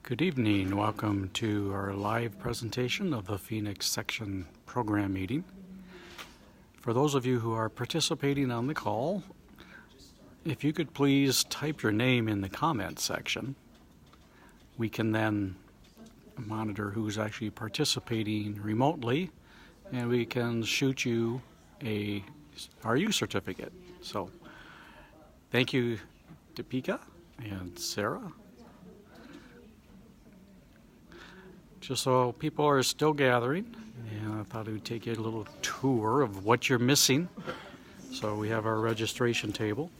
Good evening. Welcome to our live presentation of the Phoenix Section Program Meeting. For those of you who are participating on the call, if you could please type your name in the comment section, we can then monitor who's actually participating remotely, and we can shoot you a RU certificate. So thank you, Deepika and Sarah. Just so people are still gathering, and I thought I would take you a little tour of what you're missing. So we have our registration table.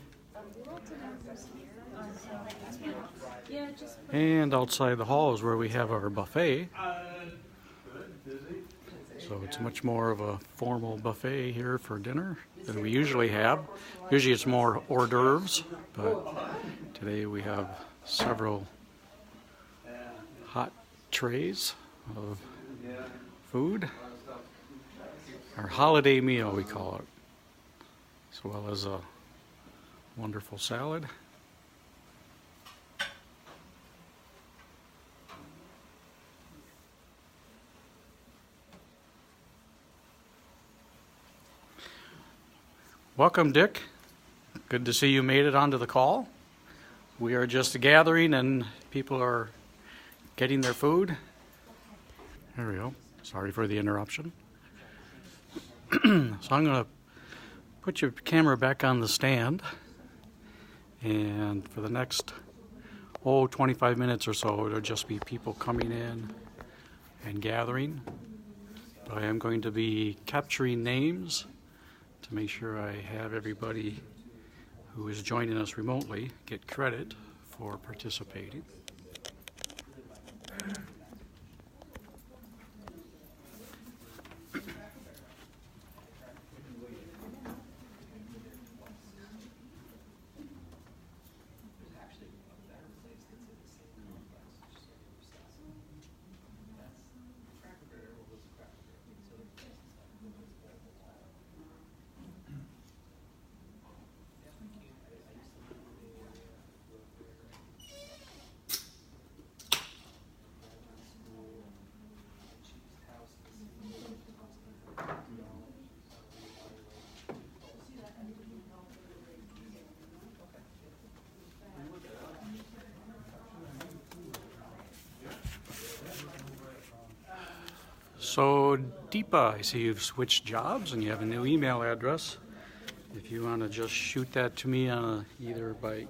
And outside the hall is where we have our buffet. So it's much more of a formal buffet here for dinner than we usually have. Usually it's more hors d'oeuvres, but today we have several hot trays of food. Our holiday meal, we call it, as well as a wonderful salad. Welcome, Dick. Good to see you made it onto the call. We are just gathering and people are getting their food. There we go. Sorry for the interruption. So I'm going to put your camera back on the stand, and for the next 25 minutes or so, it'll just be people coming in and gathering. But I am going to be capturing names to make sure I have everybody who is joining us remotely get credit for participating. So Deepa, I see you've switched jobs and you have a new email address. If you want to just shoot that to me on either by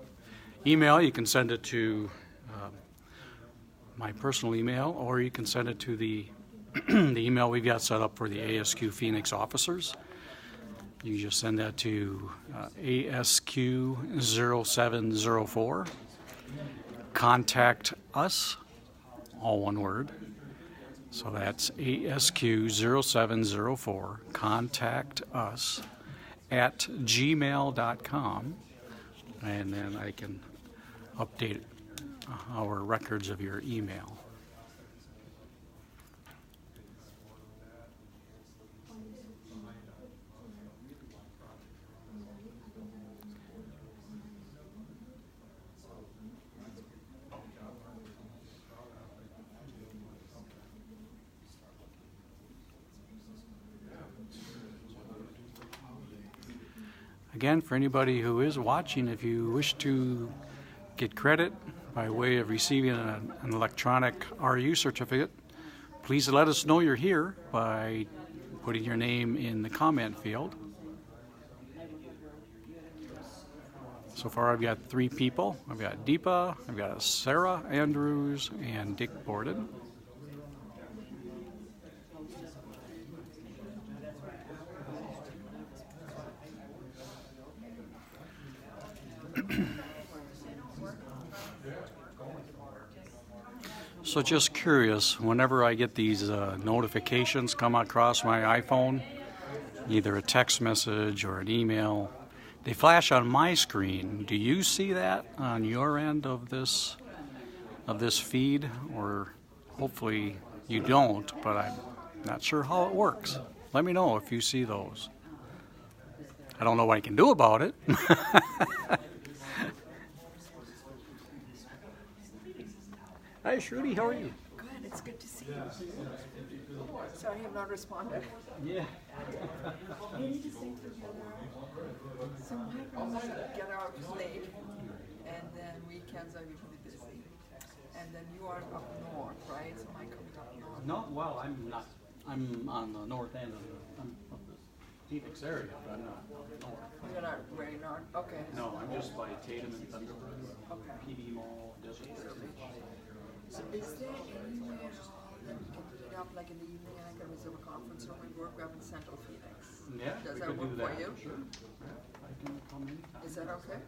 email, you can send it to my personal email, or you can send it to the the email we've got set up for the ASQ Phoenix officers. You just send that to ASQ 0704. Contact us, all one word. So that's ASQ 0704, contact us at gmail.com, and then I can update our records of your email. Again, for anybody who is watching, if you wish to get credit by way of receiving an electronic RU certificate, please let us know you're here by putting your name in the comment field. So far I've got 3 people. I've got Deepa, I've got Sarah Andrews, and Dick Borden. So just curious, whenever I get these notifications come across my iPhone, either a text message or an email, they flash on my screen. Do you see that on your end of this feed? Or hopefully you don't, but I'm not sure how it works. Let me know if you see those. I don't know what I can do about it. Hi, Shruti. How are you? Good, it's good to see you. Sorry I have not responded. Yeah. We need to sing together. So my girls get out late, and then weekends are usually busy. And then you are up north, right? So my comes up north. No, well, I'm not. I'm on the north end of the Phoenix area, but I'm not north. You're not very north? Okay. No, I'm just by Tatum and Thunderbird, Okay. PD Mall, Desert Beach. So is there any way at all that we can meet up like in the evening and I can reserve a conference room and work up in Central Phoenix? Yeah, Does we that could work do for that. you? Sure. Yeah, I can come anytime. Is that okay?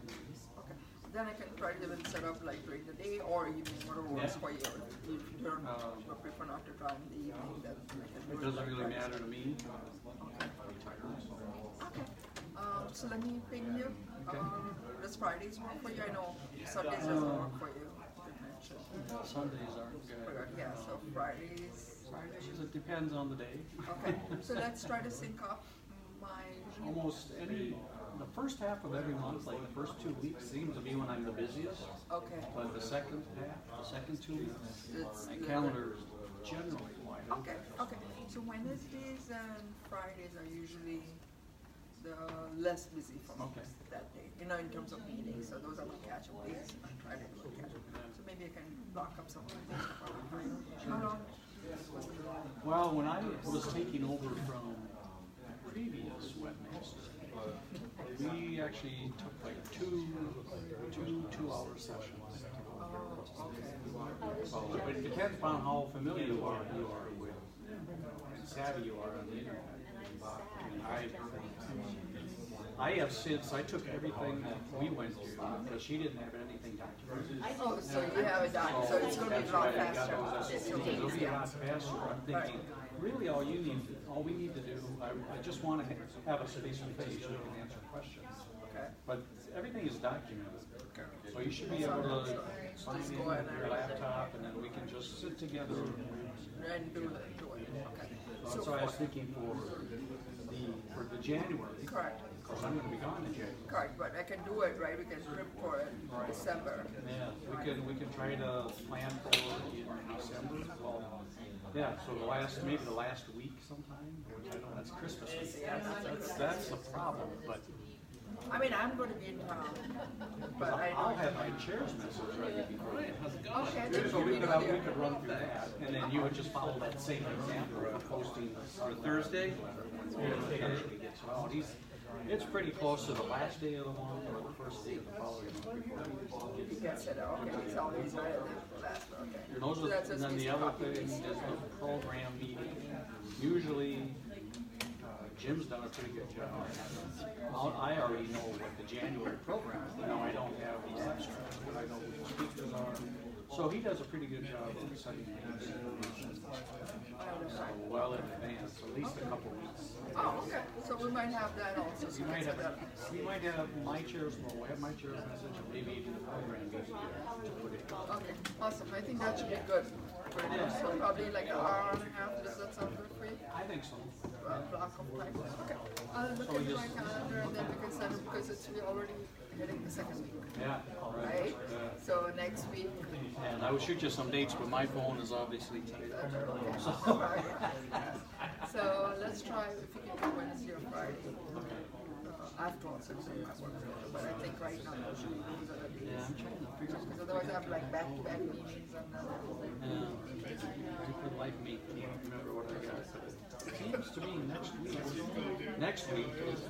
Okay. Then I can try to even set up like during the day or evening, whatever works Yeah. for you. If you don't prefer not to try in the evening, then I can do It it. doesn't really matter to me. Okay. I'm retired, so. Okay. So let me ping you. Does Fridays work for you? I know Sundays doesn't work for you. You mentioned. Sundays aren't good. Yeah, so Fridays. It depends on the day. Okay, so let's try to sync up my. Almost the first half of every month, like the first 2 weeks, seems to be when I'm the busiest. Okay. But the second half, the second 2 weeks, It's my good. calendar is generally wide open. Okay. So Wednesdays and Fridays are usually the less busy for me Okay. that day. You know, in terms of meetings. So those are my catch-up days. I try to do a catch-up. So maybe I can block up some of my days. How long was it? Well, when I was taking over from previous webmaster, we actually took like two-hour sessions. Oh, okay. So it depends upon how familiar you are with and savvy you are on the internet. I have since, I took everything that we went through, because she didn't have anything documented. Oh, so you have it done. So it's going to be a lot faster. It'll be a lot faster. I'm thinking, really all we need to do, I just want to have a face-to-face so you can answer questions. Okay. But everything is documented. So you should be able to sign in with your laptop and then we can just sit together. And do it. Okay. That's why I was thinking for the January. Correct. Because I'm going to be gone in January. Correct, but I can do it, right? We can trip for it in December. Yeah, we can try to plan for it in December. Well, yeah, so maybe the last week sometime, which I know that's Christmas week. That's the problem, but I mean, I'm going to be in town, but I'll have my chair's message ready before then. Okay. So we could run through that, and then you would just follow that same example of posting our Thursday. It's pretty close to the last day of the month or the first day of the following month. You can set it, okay, it's always right at the last, okay. Those So are, that's and just then the basic other copy thing is paste. the program meeting. Usually, Jim's done a pretty good job. I already know what the January program is. Now I don't have the abstract, but I know what the speakers are. So he does a pretty good job of setting things well in advance, at least a couple weeks. Oh, okay, so we might have that also. So We might set that up. have my chairs, we'll have my chair's message, and maybe even the program meeting to put it. Okay, awesome, I think that should be good. So probably like an hour and a half, does that sound good for you? I think so. Block of time. Okay. I'll look into my calendar and then we can send it because we're already hitting the second week, Yeah, right? So next week. and I will shoot you some dates, but my phone is obviously tied up. So let's try if you can do Wednesday or Friday. After all, so it might work. But I think right now usually those are the days. Because otherwise I have like back-to-back meetings and People like me can't remember what I got. It seems to me next week is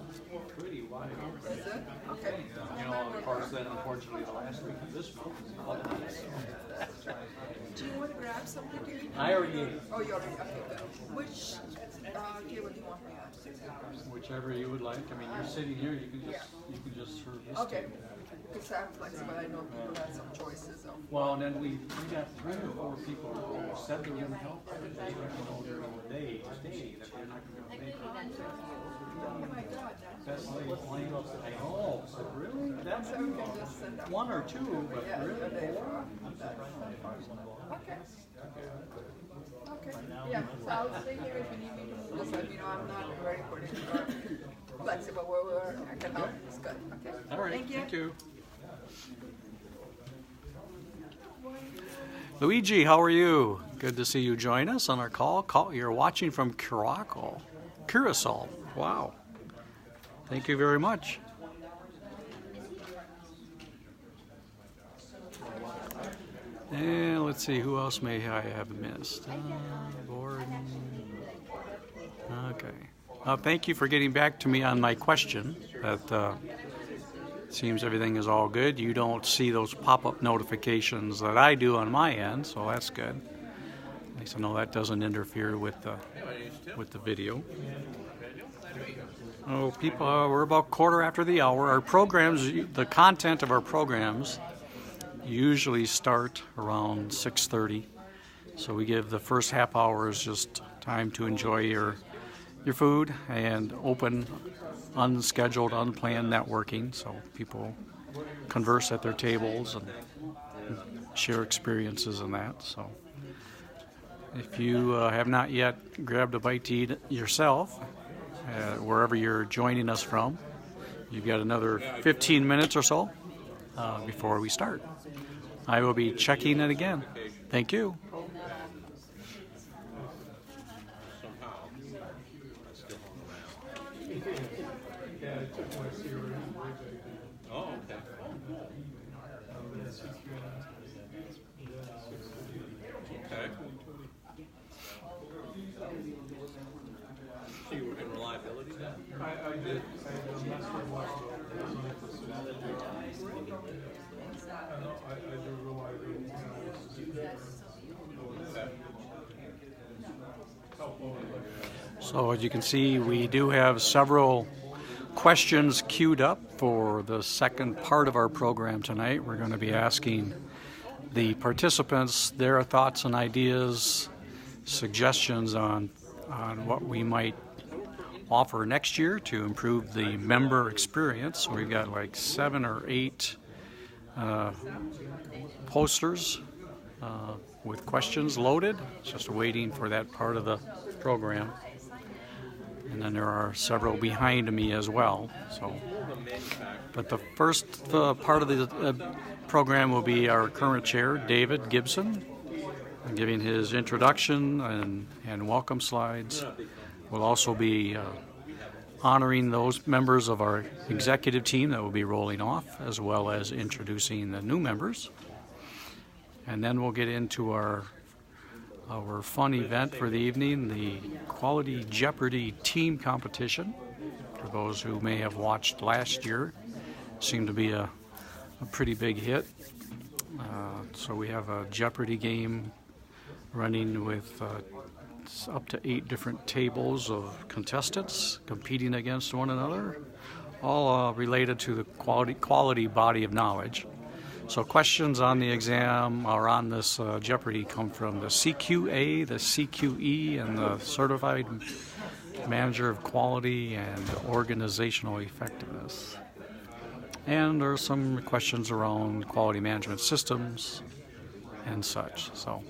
pretty wide open. is it? Okay. You know, of course, then unfortunately the last week of this month is holidays. Do you want to grab something to eat? I already ate. Oh, you already, okay, good. Which table do you want me on? Whichever you would like. I mean, you're sitting here, you can just serve this Okay. table. Because I'm flexible, I know people have some choices of. Well, and then we got 3 or 4 people who said they're going to help. They don't know during the day today that they're not going to make it. Oh my God, That's like playing up. I know. So really? That's so we can just send up. 1 or 2, but Yeah, really okay. 4? Okay. Okay. Yeah, so I'll stay here if you need me to move. Just let me know. I'm not very particular, flexible where I can help. It's good. Okay. All right. Thank you. Thank you. Luigi, how are you? Good to see you join us on our call. You're watching from Curacao. Wow. Thank you very much. And let's see, who else may I have missed? Gordon. Okay. Thank you for getting back to me on my question. That seems everything is all good. You don't see those pop-up notifications that I do on my end, so that's good. At least I know that doesn't interfere with the video. Oh, people, we're about quarter after the hour. Our programs, the content of our programs, usually start around 6:30. So we give the first half hour is just time to enjoy your food and open, unscheduled, unplanned networking. So people converse at their tables and share experiences and that. So if you have not yet grabbed a bite to eat yourself, wherever you're joining us from, you've got another 15 minutes or so before we start. I will be checking it again. Thank you. So you work in reliability then? I did. I do reliability. So as you can see, we do have several questions queued up for the second part of our program tonight. We're going to be asking the participants their thoughts and ideas, suggestions on what we might offer next year to improve the member experience. We've got like 7 or 8 posters with questions loaded, just waiting for that part of the program. And then there are several behind me as well. So, but the first part of the program will be our current chair, David Gibson, giving his introduction and welcome slides. We'll also be honoring those members of our executive team that will be rolling off, as well as introducing the new members. And then we'll get into our fun event for the evening, the Quality Jeopardy Team Competition. For those who may have watched last year, seemed to be a pretty big hit. So we have a Jeopardy game running with up to 8 different tables of contestants competing against one another, all related to the quality body of knowledge. So questions on the exam or on this Jeopardy come from the CQA, the CQE, and the Certified Manager of Quality and Organizational Effectiveness. And there are some questions around quality management systems and such. So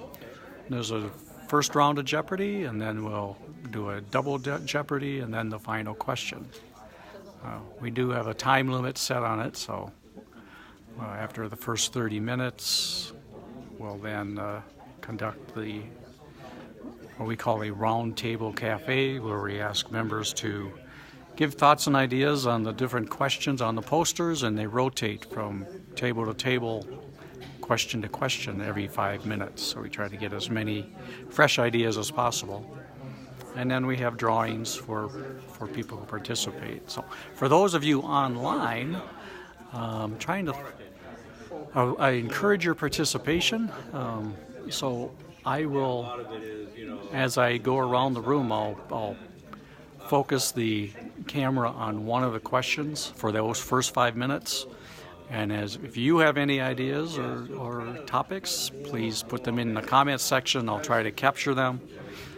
there's a first round of Jeopardy, and then we'll do a double Jeopardy, and then the final question. We do have a time limit set on it, so after the first 30 minutes, we'll then conduct what we call a round table cafe, where we ask members to give thoughts and ideas on the different questions on the posters, and they rotate from table to table, question to question every 5 minutes. So we try to get as many fresh ideas as possible. And then we have drawings for people who participate. So for those of you online, I encourage your participation. So I will, as I go around the room, I'll focus the camera on one of the questions for those first 5 minutes. And if you have any ideas or topics, please put them in the comments section. I'll try to capture them,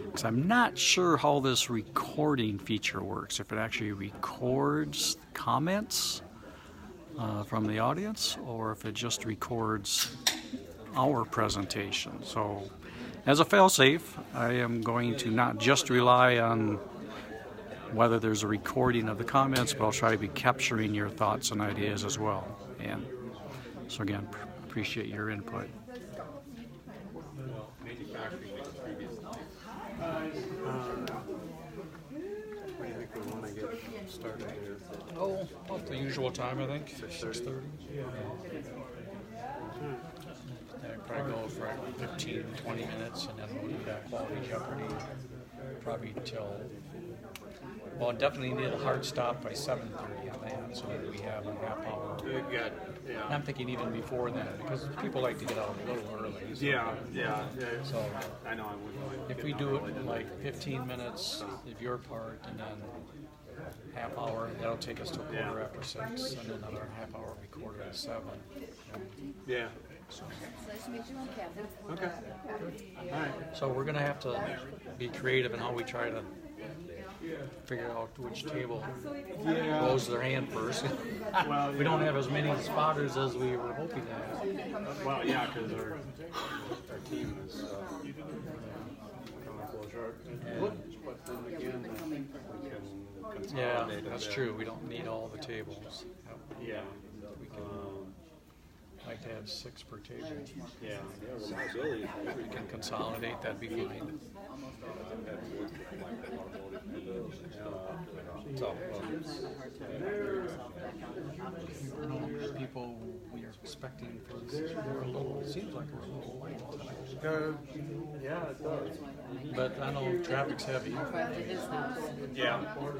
because I'm not sure how this recording feature works, if it actually records comments from the audience, or if it just records our presentation. So as a fail-safe, I am going to not just rely on whether there's a recording of the comments, but I'll try to be capturing your thoughts and ideas as well. And so again, appreciate your input. factory than the previous night. What do you think we want to get started here? Oh, about the usual time, I think. 6:30. I'd probably go for 15, 20 minutes, and then we'll do that quality jeopardy probably till. Well, definitely need a hard stop by 7:30 on that, so that we have a half hour. Good. Yeah. I'm thinking even before then, because people like to get out a little early. So, Yeah. So I know I wouldn't. if we do it in like 15 minutes of your part, and then half hour, that'll take us to a quarter after 6, and another half hour will be quarter to 7. Yeah. Nice to meet you, I'm Kathy. Okay. All right. So we're gonna have to be creative in how we try to figure out which table blows their hand first. Well, We don't have as many spotters as we were hoping to have. Well, yeah, because our team is coming close short. But then again, we can Yeah, consolidate. that's true. We don't need all the tables. Yep. Yeah. We can like to have 6 per table. Yeah. Reliability. We can consolidate, that'd be fine. People we are expecting for this, we're a little, it seems like we're a little late tonight. Yeah, it does. But I know traffic's heavy. Drive to his house. Yeah. I drive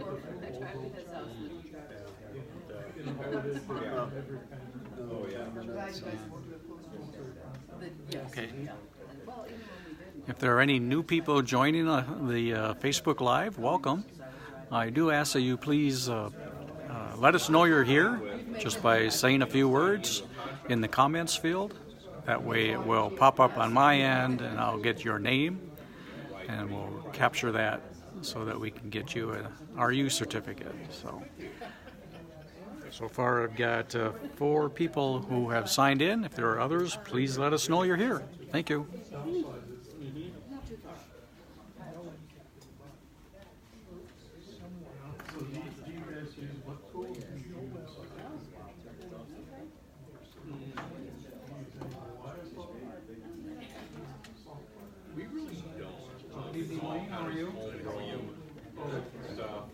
to his house. Oh, yeah. Okay. Well, even when we didn't. If there are any new people joining the Facebook Live, welcome. I do ask that you please let us know you're here just by saying a few words in the comments field. That way it will pop up on my end and I'll get your name and we'll capture that so that we can get you an RU certificate. So far I've got 4 people who have signed in. If there are others, please let us know you're here. Thank you. We really don't. Good evening, Wayne. How are you? Stuff.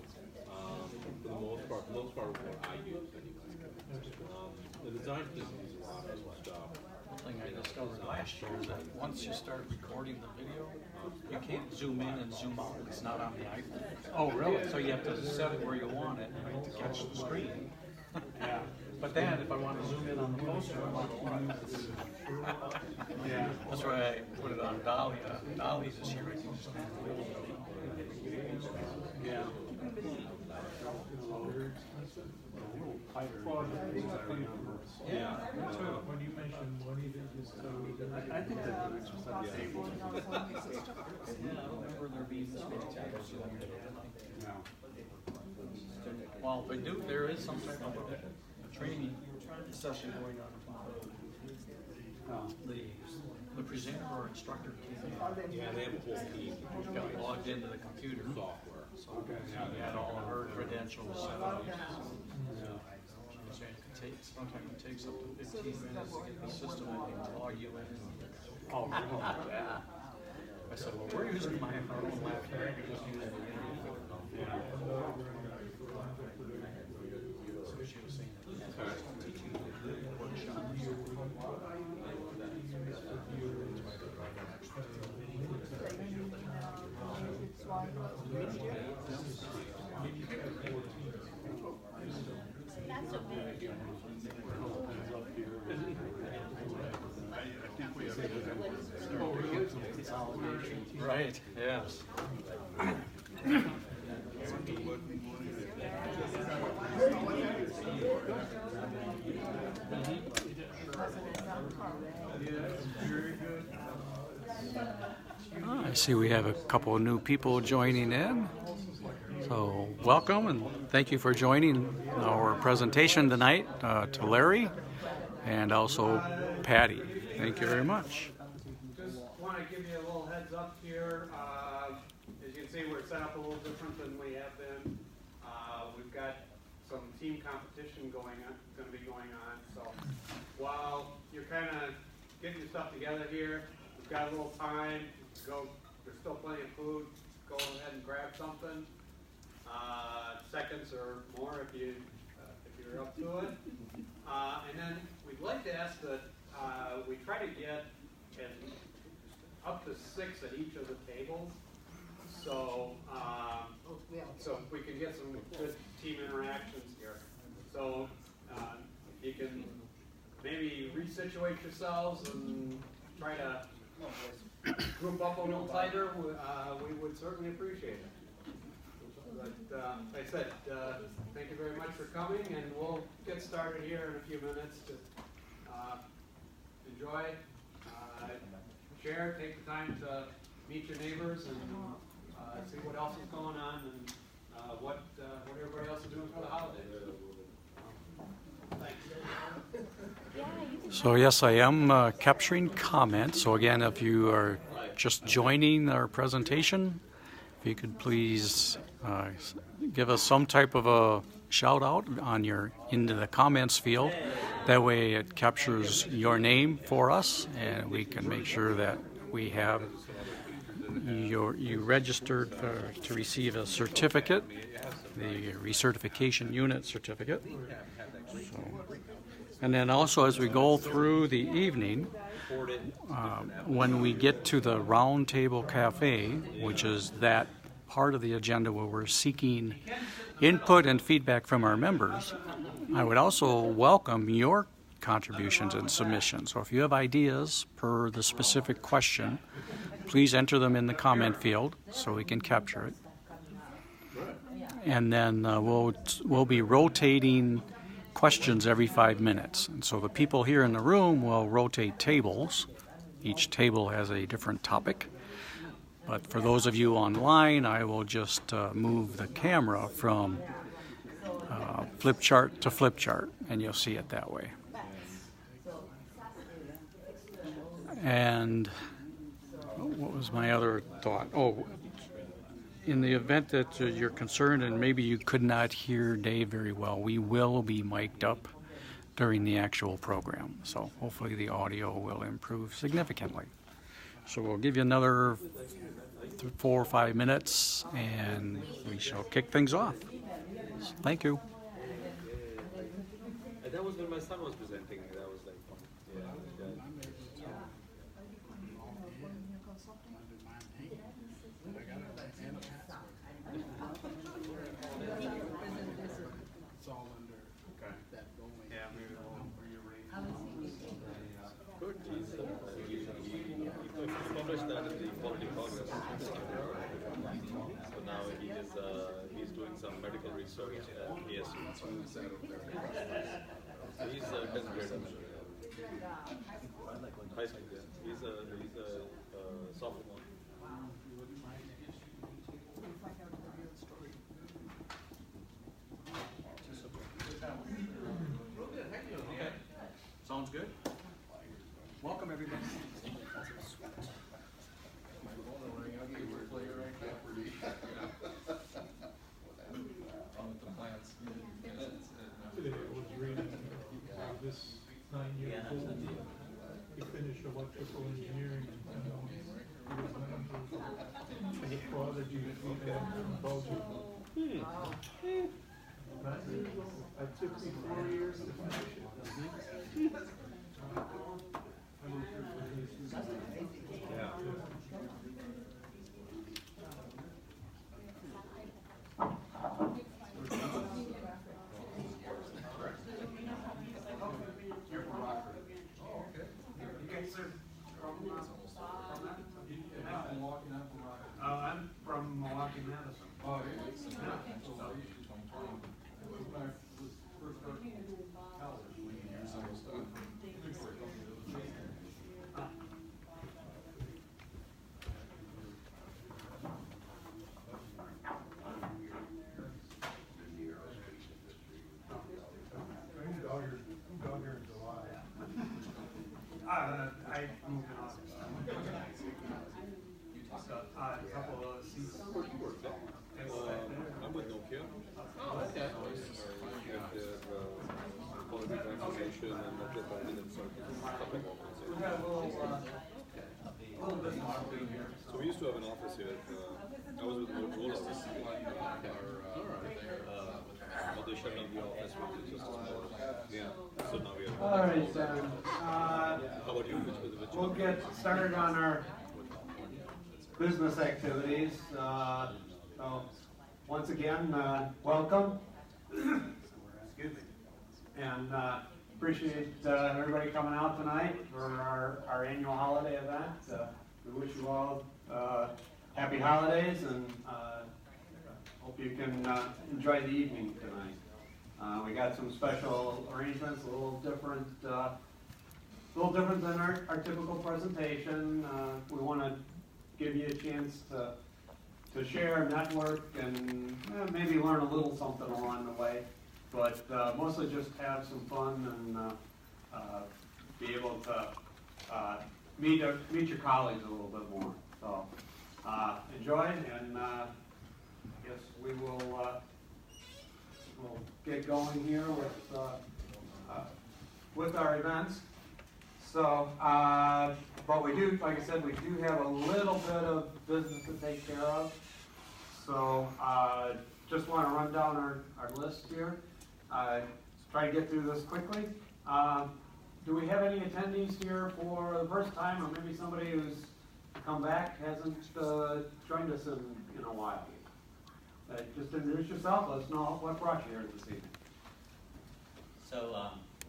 For the most part, what I use anyway. The design team uses a lot of stuff. One thing I discovered last year is that once you start recording the video, you can't zoom in and zoom out. It's not on the iPhone. Oh, really? So you have to set it where you want it, right, to catch the screen. Yeah. But then, if I want to zoom in on the poster, I want to Yeah. That's why I put it on Dolly. Dolly's this year. Yeah. Yeah. When you mentioned money, that just I think that the next one. Yeah, I don't remember there being this many tables. Well, they do. There is some type of a training session going on tomorrow. The presenter or instructor Yeah, they have a whole team. got logged into the computer Software. so she had all of her credentials set up. Sometimes it takes up to 15 minutes to get the system to log you in. Oh, yeah. I said, well, we're using my own laptop. We're just using the internet. So she was saying that teaching workshops. Right, yes. I see we have a couple of new people joining in. So welcome and thank you for joining our presentation tonight to Larry and also Patty. Thank you very much. Just want to give you a little heads up here. As you can see, we're set up a little different than we have been. We've got some team competition going to be going on. So while you're kind of getting your stuff together here, we got a little time, go, there's still plenty of food, go ahead and grab something. Seconds or more if you're up to it. And then we'd like to ask that we try to get up to 6 at each of the tables. So, so we can get some good team interactions here. So if you can maybe resituate yourselves and try to group up a little tighter, we would certainly appreciate it. But like I said, thank you very much for coming, and we'll get started here in a few minutes to enjoy, share, take the time to meet your neighbors and see what else is going on and what everybody else is doing for the holidays. Thanks. So yes, I am capturing comments. So again, if you are just joining our presentation, if you could please give us some type of a shout out on into the comments field. That way it captures your name for us, and we can make sure that we have you registered to receive a certificate, the recertification unit certificate. So, and then also as we go through the evening, when we get to the Round Table Cafe, which is that part of the agenda where we're seeking input and feedback from our members, I would also welcome your contributions and submissions. So if you have ideas per the specific question, please enter them in the comment field so we can capture it. And then we'll be rotating questions every 5 minutes. And so the people here in the room will rotate tables. Each table has a different topic. But for those of you online, I will just move the camera from flip chart to flip chart, and you'll see it that way. And what was my other thought? Oh, in the event that you're concerned and maybe you could not hear Dave very well, we will be mic'd up during the actual program. So hopefully the audio will improve significantly. So we'll give you another 4 or 5 minutes and we shall kick things off. Thank you. That was when my son was presenting. That was like, yeah. It's all under that going. Yeah, maybe we'll rearrange. Good. He published that in the Quality Progress. So now he's doing some medical research at ASQ. So he's 10th grader. High school, yeah. He's a sophomore. Okay. Sounds good. Welcome, everybody. I was reading this 9 years old. He finished electrical engineering and he was named as a prodigy in Belgium. 9 years old. It took me 4 years to finish it. Yeah. I'm from Milwaukee, Madison. Oh, yeah. So I used to 2020. When I was first starting college, we used some stuff. Got here in July. I moved in August. A couple of seats. I'm with Nokia. Oh, okay. Quality transformation and Nokia Continent Circuit. We got a little Although they shut down the office, which is just a small. Yeah. So now we are. All right, then. How about you? We'll get started on our business activities. So once again, welcome. Excuse me. And appreciate everybody coming out tonight for our annual holiday event. We wish you all happy holidays and hope you can enjoy the evening tonight. We got some special arrangements, a little different than our typical presentation. We want to give you a chance to share, network, and maybe learn a little something along the way. But mostly just have some fun and be able to meet your colleagues a little bit more. So enjoy, and I guess we will we'll get going here with our events. So, but we do, like I said, we do have a little bit of business to take care of. So, just want to run down our list here. Try to get through this quickly. Do we have any attendees here for the first time, or maybe somebody who's come back, hasn't joined us in a while? Just introduce yourself. Let us know what brought you here this evening. So,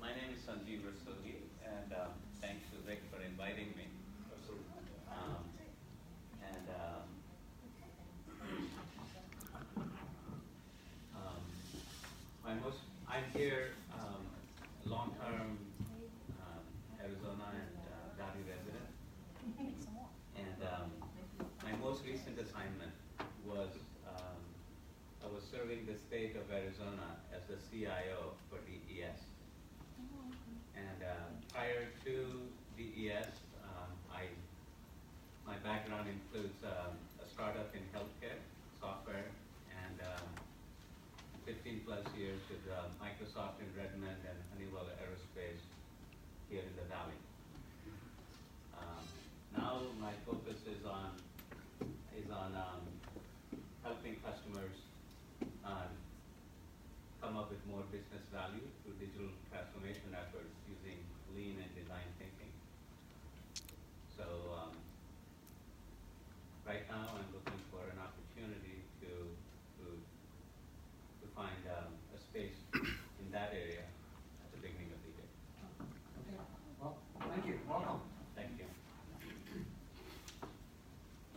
my name is Sanjeev Rastogi, and thanks to Rick for inviting me. I'm here long-term Arizona and Valley resident, and my most recent assignment was I was serving the state of Arizona as the CIO for DES. And prior to DES, my background includes a startup in healthcare, software, and 15 plus years with Microsoft in Redmond and Honeywell Aerospace here in the Valley. Now my focus is on helping customers come up with more business value through digital transformation efforts using lean and design thinking. So right now I'm looking for an opportunity to find a space in that area at the beginning of the year. Okay. Well, thank you. Welcome. Thank you.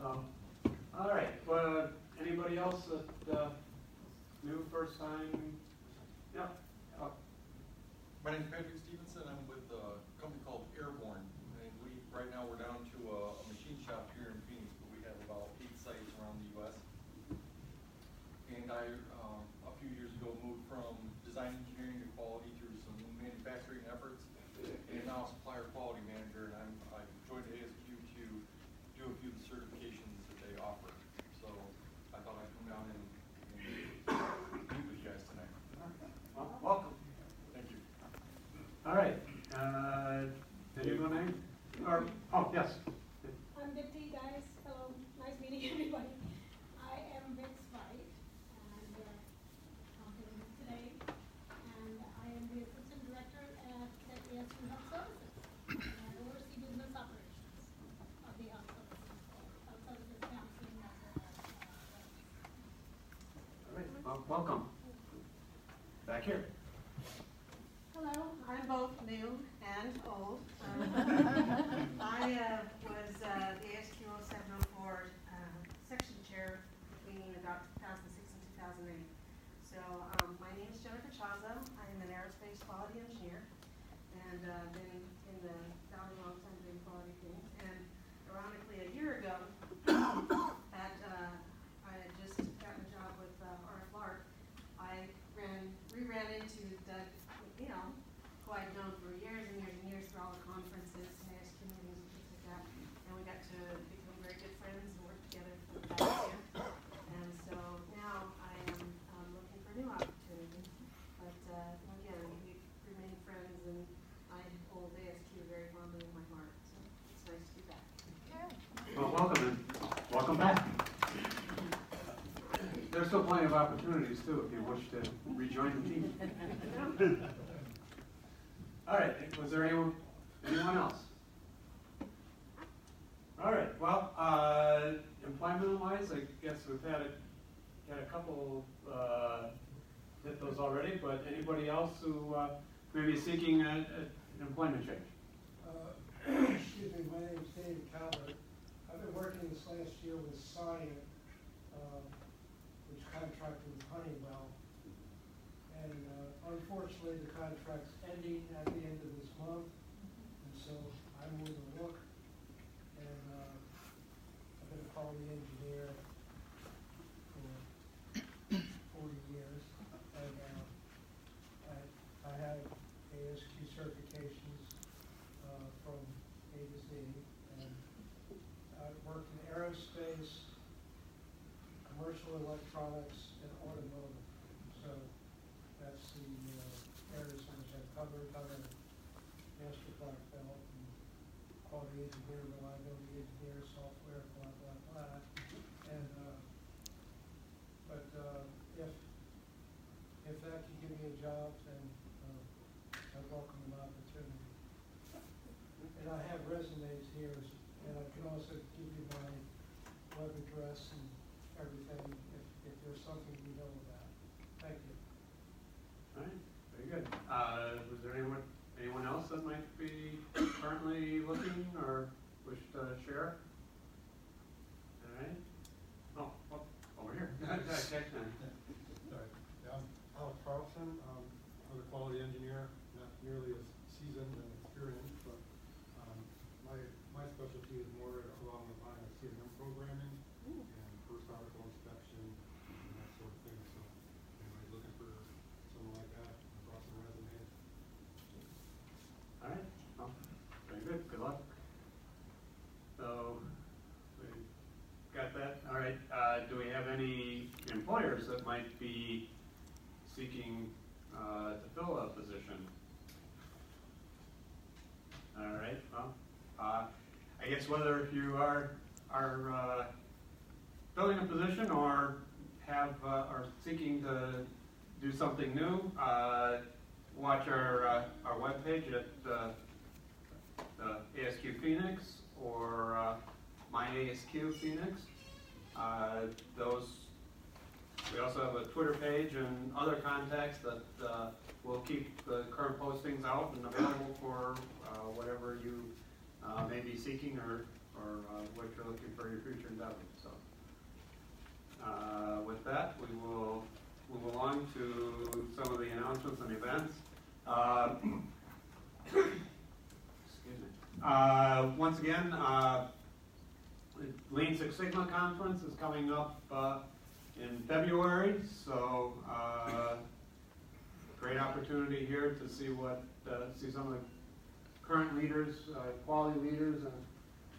All right. Anybody else that new first time? Yeah. My name is Patrick Stevenson. I'm with a company called Airborne, and right now we're down to a machine shop here in Phoenix, but we have about 8 sites around the U.S. And I, a few years ago, moved from design engineering to quality through some manufacturing efforts, and now supplier quality manager. And I joined ASQ to do a few of the certifications that they offer. So I thought I'd come down and meet with you guys tonight. Well, welcome. Thank you. All right. Anyone name? Or oh yes. I'm Dipti, guys. Hello, nice meeting everybody. I am Vic's wife, and I'm here today. And I am the assistant director at ASQ Health Services. And I oversee business operations of the health services counseling. All right. Well, welcome. Back here. Hello, I'm both new and old. I was the ASQ 0704 section chair between about 2006 and 2008. So my name is Jennifer Chaza. I am an aerospace quality engineer, and been in the Valley a long time doing quality things. And ironically, a year ago, I had just gotten a job with RF Lark. I ran into Doug, who I'd known for years and years and years through all the conferences, ASQ meetings, and things like that. And we got to become very good friends and work together for the past year. And so now I am looking for new opportunities. But again, we remain friends, and I hold ASQ very fondly in my heart. So it's nice to be back. Well, welcome and welcome back. plenty of opportunities too if you wish to rejoin the team. All right, was there anyone else? All right, well, employment-wise, I guess we've had a couple hit those already, but anybody else who may be seeking an employment change? Excuse me, my name is David Calvert. I've been working this last year with Scion, which contracted with Honeywell. And unfortunately, the contract's ending at the end of this month. And so I'm with a look. And I've been a quality engineer for 40 years. And I have ASQ certifications from A to Z. And I've worked in aerospace, commercial electronics, and automotive. So that's the areas in which I've covered. I'm a master black belt and quality engineer, reliability engineer, software, blah, blah, blah. And, if that can give me a job, then I welcome an opportunity. And I have resumes here, and I can also give you my web address and everything if there's something you know about. Thank you. All right, very good. Was there anyone else that might be currently looking or wish to share? All right. Oh, over here. Sorry. Yeah, I'm Alex Carlson. I'm a quality engineer, not nearly as seasoned and experienced, but my specialty is more along the line of CMM programming and first article inspection and that sort of thing. So if anybody's looking for someone like that, I brought some resumes. All right. Well, very good. Good luck. So we got that. All right. Do we have any employers that might be seeking to fill a position? All right. Well, I guess whether you are filling a position or are seeking to do something new, watch our webpage at ASQ Phoenix or My ASQ Phoenix. We also have a Twitter page and other contacts that will keep the current postings out and available for whatever you may be seeking or what you're looking for your future endeavors. So, with that, we will move along to some of the announcements and events. Excuse me. Once again, Lean Six Sigma conference is coming up in February, so great opportunity here to see see some of the current leaders, quality leaders,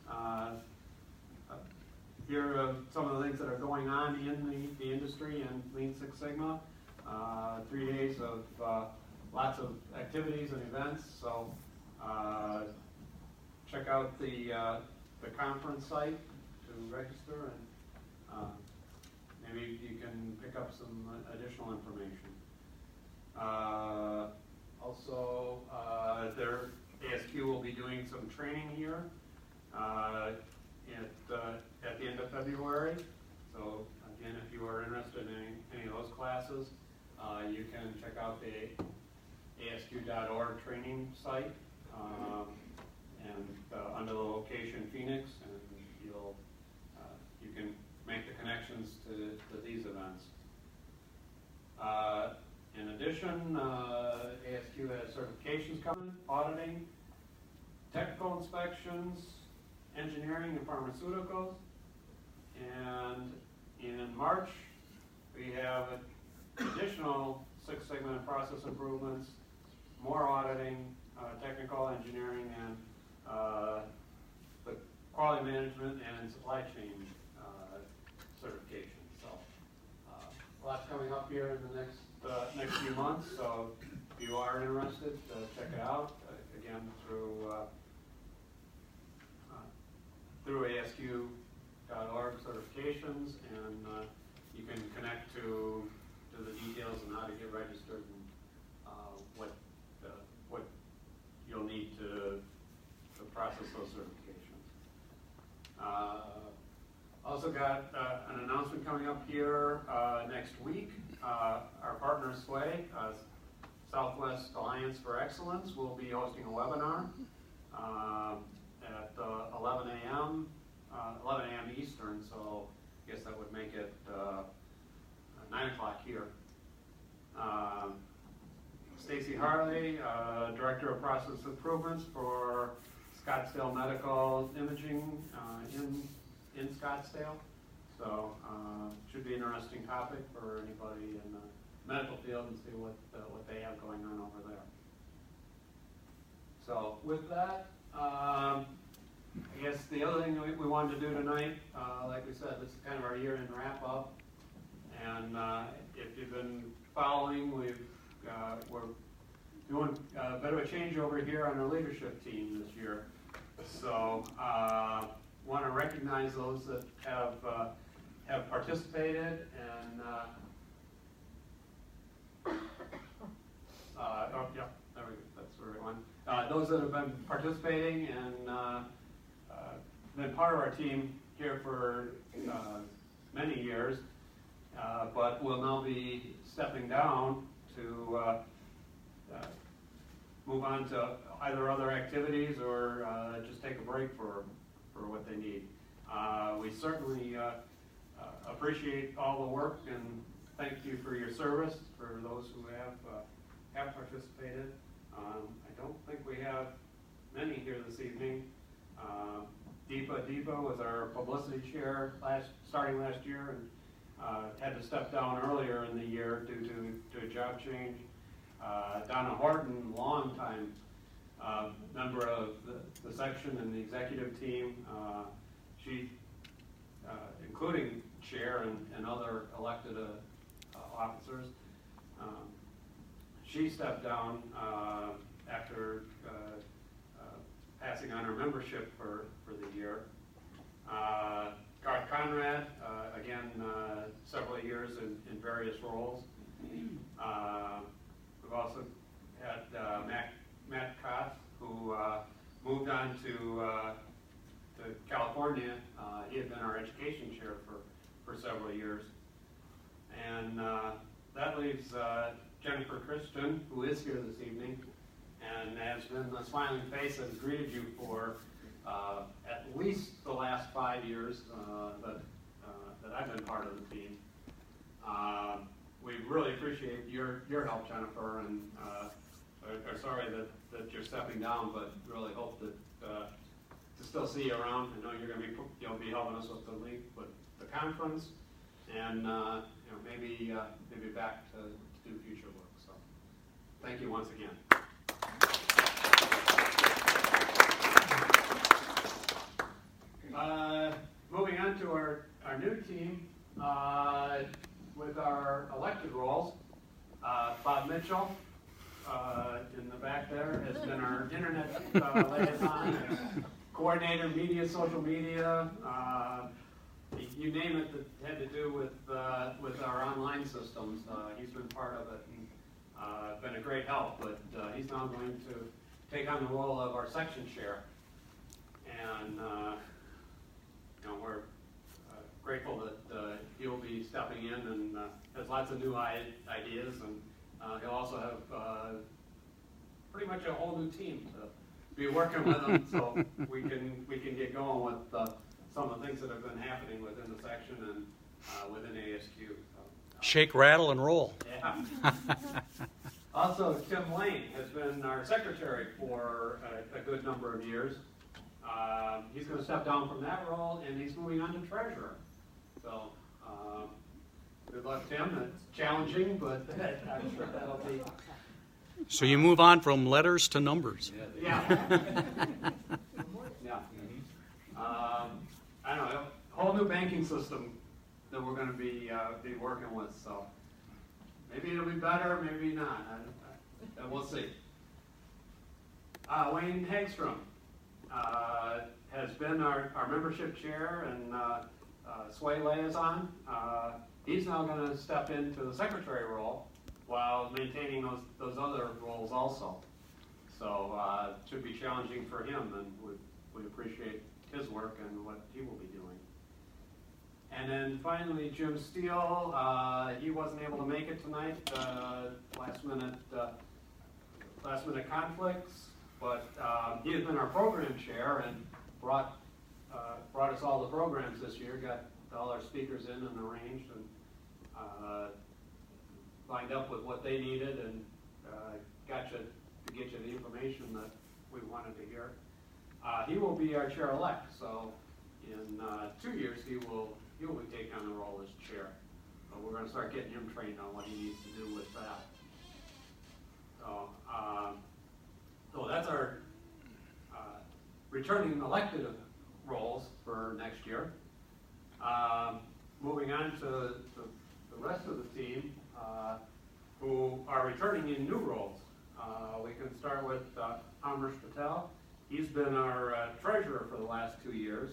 and hear some of the things that are going on in the industry and Lean Six Sigma. 3 days of lots of activities and events, so check out the conference site to register, and maybe you can pick up some additional information. Also, ASQ will be doing some training here at the end of February. So again, if you are interested in any of those classes, you can check out the ASQ.org training site and under the location Phoenix, and you can make the connections to these events. In addition, ASQ has certifications coming, auditing, technical inspections, engineering and pharmaceuticals. And in March, we have additional Six Sigma and process improvements, more auditing, technical engineering, and the quality management and supply chain certification. So lots coming up here in the next few months. So if you are interested, check it out. Again, through ASQ.org certifications, and you can connect to the details on how to get registered and what you'll need to process those certifications. Also got an announcement coming up here next week. Our partner Sway, Southwest Alliance for Excellence, will be hosting a webinar at 11 a.m. Eastern, so I guess that would make it 9 o'clock here. Stacy Harley, Director of Process Improvements for Scottsdale Medical Imaging in Scottsdale. So should be an interesting topic for anybody in the medical field and see what they have going on over there. So with that, I guess the other thing we wanted to do tonight, like we said, this is kind of our year-end wrap-up. And if you've been following, we're doing a bit of a changeover here on our leadership team this year. So want to recognize those that have participated and oh yeah, there we go. That's the right one. Those that have been participating and been part of our team here for many years, but will now be stepping down to move on to either other activities or just take a break for what they need. We certainly appreciate all the work and thank you for your service for those who have participated. I don't think we have many here this evening. Deepa was our publicity chair starting last year and had to step down earlier in the year due to a job change. Donna Horton, longtime member of the section and the executive team, she, including chair and other elected officers, she stepped down after passing on her membership for the year. Garth Conrad, again, several years in various roles. We've also had Matt Koth, who moved on to California. He had been our education chair for several years. And that leaves Jennifer Christian, who is here this evening, and has been the smiling face that has greeted you for at least the last 5 years that I've been part of the team. We really appreciate your help, Jennifer, and are sorry that you're stepping down, but really hope that to still see you around. I know you'll be helping us with the conference, and maybe back to do future work. So thank you once again. Moving on to our new team with our elected roles. Bob Mitchell in the back there has been our internet liaison and coordinator, social media, you name it that had to do with our online systems. He's been part of it and been a great help, but he's now going to take on the role of our section chair. And we're grateful that he'll be stepping in and has lots of new ideas, and he'll also have pretty much a whole new team to be working with him, so we can get going with some of the things that have been happening within the section and within ASQ. So, shake, rattle, and roll. Yeah. Also, Tim Lane has been our secretary for a good number of years. He's going to step down from that role, and he's moving on to treasurer. So, good luck, Tim. It's challenging, but I'm sure that'll be. So you move on from letters to numbers. Yeah. Yeah. I don't know, a whole new banking system that we're going to be working with. So maybe it'll be better, maybe not. We'll see. Wayne Hagstrom has been our membership chair and Sway liaison he's now going to step into the secretary role while maintaining those other roles also. So it should be challenging for him, and we appreciate his work and what he will be doing. And then finally, Jim Steele, he wasn't able to make it tonight, last minute conflicts, but he has been our program chair and brought us all the programs this year, got all our speakers in and arranged, and lined up with what they needed, and got you to get you the information that we wanted to hear. He will be our chair-elect, so in 2 years he will be taking on the role as chair. But we're going to start getting him trained on what he needs to do with that. So that's our returning elected roles for next year. Moving on to the rest of the team who are returning in new roles. We can start with Amrish Patel. He's been our treasurer for the last 2 years.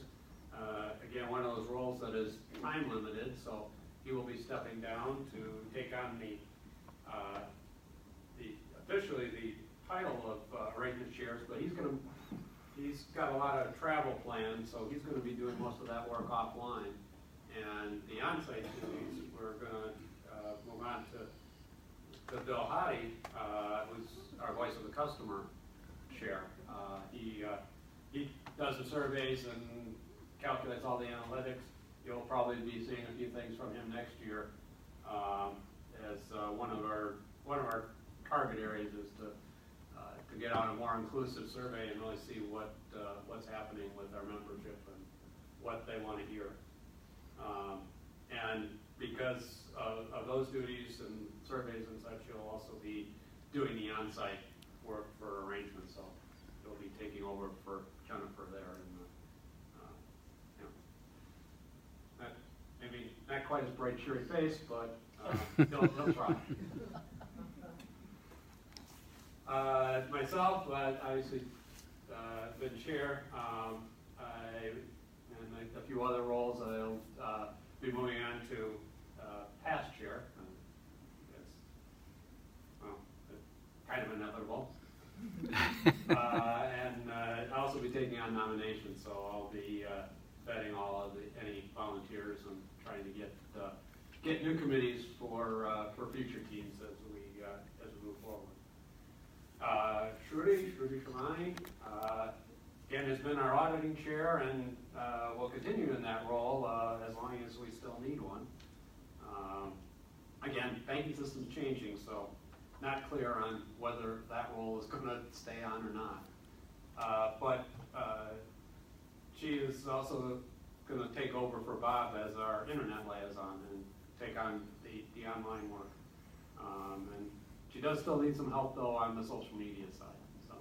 Again, one of those roles that is time limited, so he will be stepping down to take on officially the title of arrangement chairs, but he's got a lot of travel plans, so he's going to be doing most of that work offline. And the on-site duties, we're going to move on to Bill Hottie, who's our voice of the customer chair. He does the surveys and calculates all the analytics. You'll probably be seeing a few things from him next year. As one of our target areas is to get out a more inclusive survey and really see what's happening with our membership and what they want to hear. And because of those duties and surveys and such, you'll also be doing the on-site work for arrangements. So you'll be taking over for Jennifer there. And maybe not quite as bright, cheery face, but they'll try. Myself, obviously, been chair, and a few other roles. I'll be moving on to past chair. It's kind of inevitable. And I'll also be taking on nominations, so I'll be vetting all of any volunteers and trying to get new committees for future teams as we move forward. Shruti Shamani, again, has been our auditing chair and will continue in that role as long as we still need one. Again, banking system's changing, so not clear on whether that role is going to stay on or not. But she is also going to take over for Bob as our internet liaison and take on the online work. And she does still need some help, though, on the social media side. So,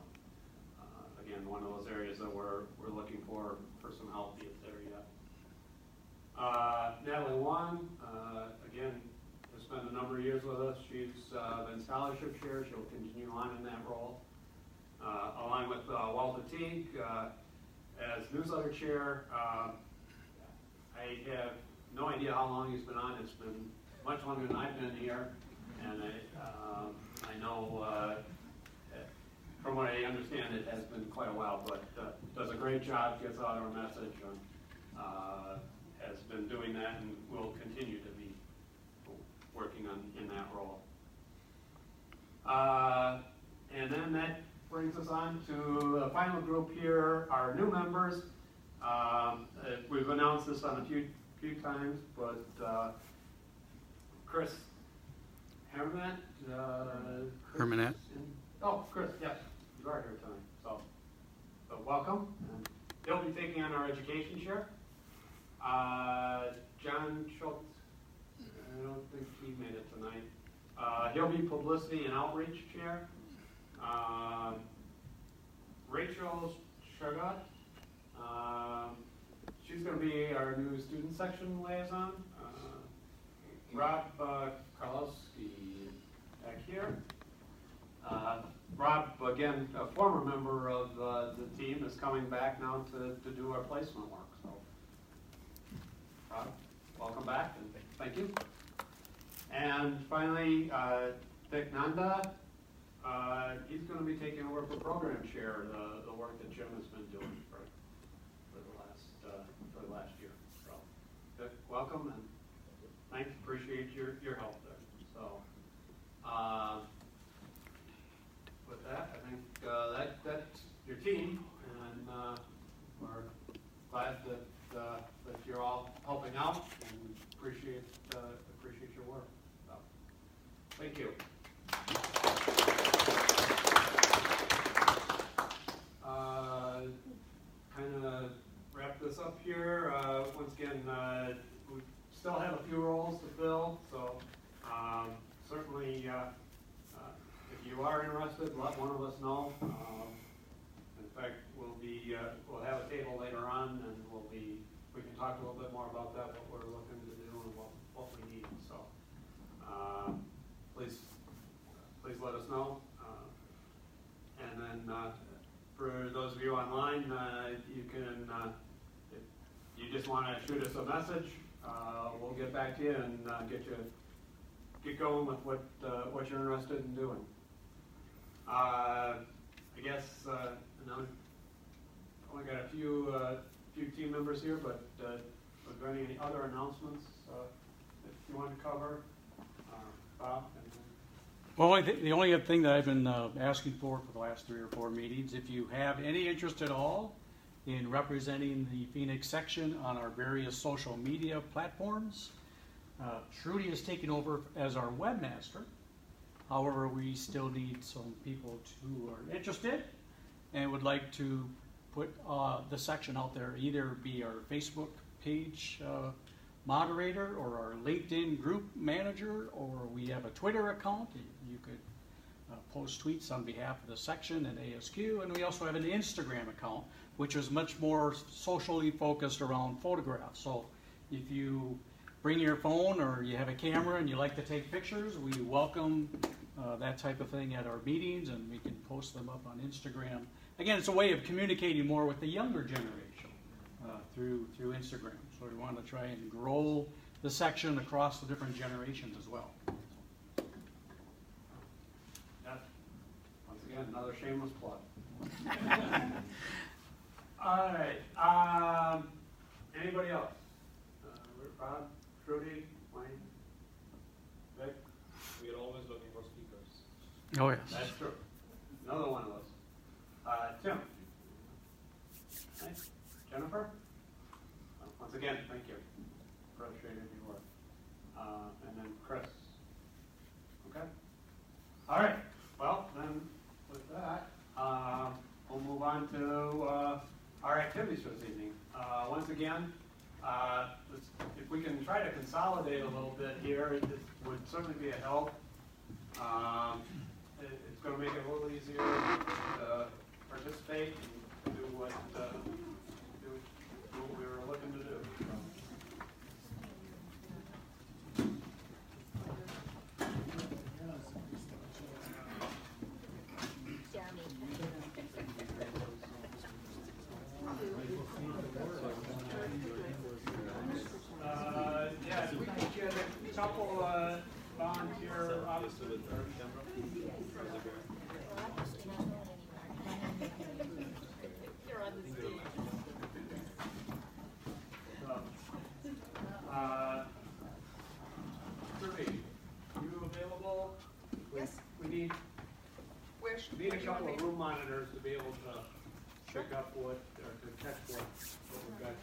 again, one of those areas that we're looking for some help there yet. Natalie Wong, again, has spent a number of years with us. She's been scholarship chair. She'll continue on in that role. Along with Walter Teague as newsletter chair. I have no idea how long he's been on. It's been much longer than I've been here. And I know, from what I understand, it has been quite a while, but does a great job, gets out our message, and has been doing that and will continue to be working in that role. And then that brings us on to the final group here, our new members. We've announced this on a few times, but Chris Hermanette. Hermanette. Oh, Chris, yes, you are here tonight. So welcome. And he'll be taking on our education chair. John Schultz, I don't think he made it tonight. He'll be publicity and outreach chair. Rachel Shagat, she's going to be our new student section liaison. Rob Karlowski back here. Rob, again, a former member of the team, is coming back now to do our placement work. So, Rob, welcome back and thank you. And finally, Dick Nanda, he's going to be taking over for program chair, the work that Jim has been doing for the last year. So, Dick, welcome, and thanks. Appreciate your help there. So, with that, I think that's your team, and we're glad that you're all helping out, and appreciate your work. So, thank you. Kind of wrap this up here. Once again, we still have a few roles to fill, so certainly if you are interested, let one of us know. In fact, we'll have a table later on, and we can talk a little bit more about that, what we're looking to do and what we need. So please let us know. And then for those of you online, you can, if you just want to shoot us a message, we'll get back to you and get going with what you're interested in doing. I guess only got a few team members here, but are there any other announcements that you want to cover? Bob? Well, the only thing that I've been asking for the last 3 or 4 meetings, if you have any interest at all in representing the Phoenix section on our various social media platforms, Trudy is taking over as our webmaster. However, we still need some people who are interested and would like to put the section out there, either be our Facebook page moderator or our LinkedIn group manager, or we have a Twitter account. You could post tweets on behalf of the section and ASQ, and we also have an Instagram account, which is much more socially focused around photographs. So if you bring your phone or you have a camera and you like to take pictures, we welcome that type of thing at our meetings, and we can post them up on Instagram. Again, it's a way of communicating more with the younger generation through Instagram. So we want to try and grow the section across the different generations as well. Yeah. Once again, another shameless plug. All right. Anybody else? Bob, Trudy, Wayne, Vic? We are always looking for speakers. Oh, yes. That's true. Another one of us. Tim? Nice. Jennifer? Once again, thank you. Appreciate your work. And then Chris. Okay? All right. Well, then with that, we'll move on to our activities for this evening. Once again, if we can try to consolidate a little bit here, it would certainly be a help. It's going to make it a little easier to participate and do what we were looking to do. Yeah, if we could get a couple volunteer officers. Ruby, are you available? Yes. We need a couple of room monitors to be able to pick up or to catch what we've got,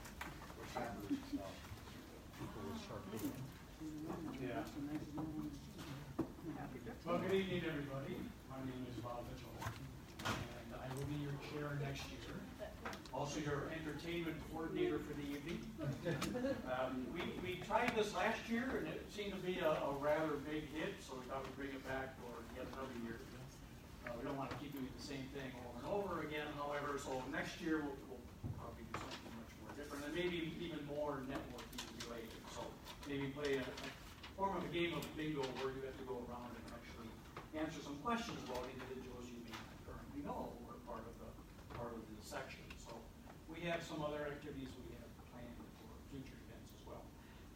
what's happening. So. Yeah. Well, good evening, everybody. My name is Bob Mitchell, and I will be your chair next year. Also, your entertainment coordinator for the evening. We tried this last year, and it seemed to be a rather big hit, so we thought we'd bring it back for yet another year. We don't want to keep doing the same thing over and over again, however, so next year we'll probably do something much more different, and maybe even more networking related. So maybe play a form of a game of bingo where you have to go around and actually answer some questions about individuals you may not currently know or part of the section. So we have some other activities we have planned for future events as well.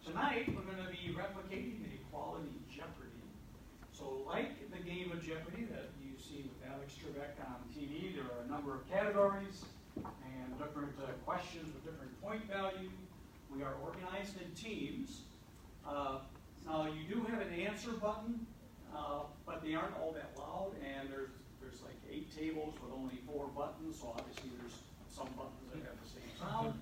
Tonight we're going to be replicating a Quality Jeopardy. So like the game of Jeopardy that you see with Alex Trebek on TV, there are a number of categories and different questions with different point value. We are organized in teams. Now you do have an answer button, but they aren't all that loud, and there's like 8 tables with only 4 buttons, so obviously there's some buttons that have the same sound.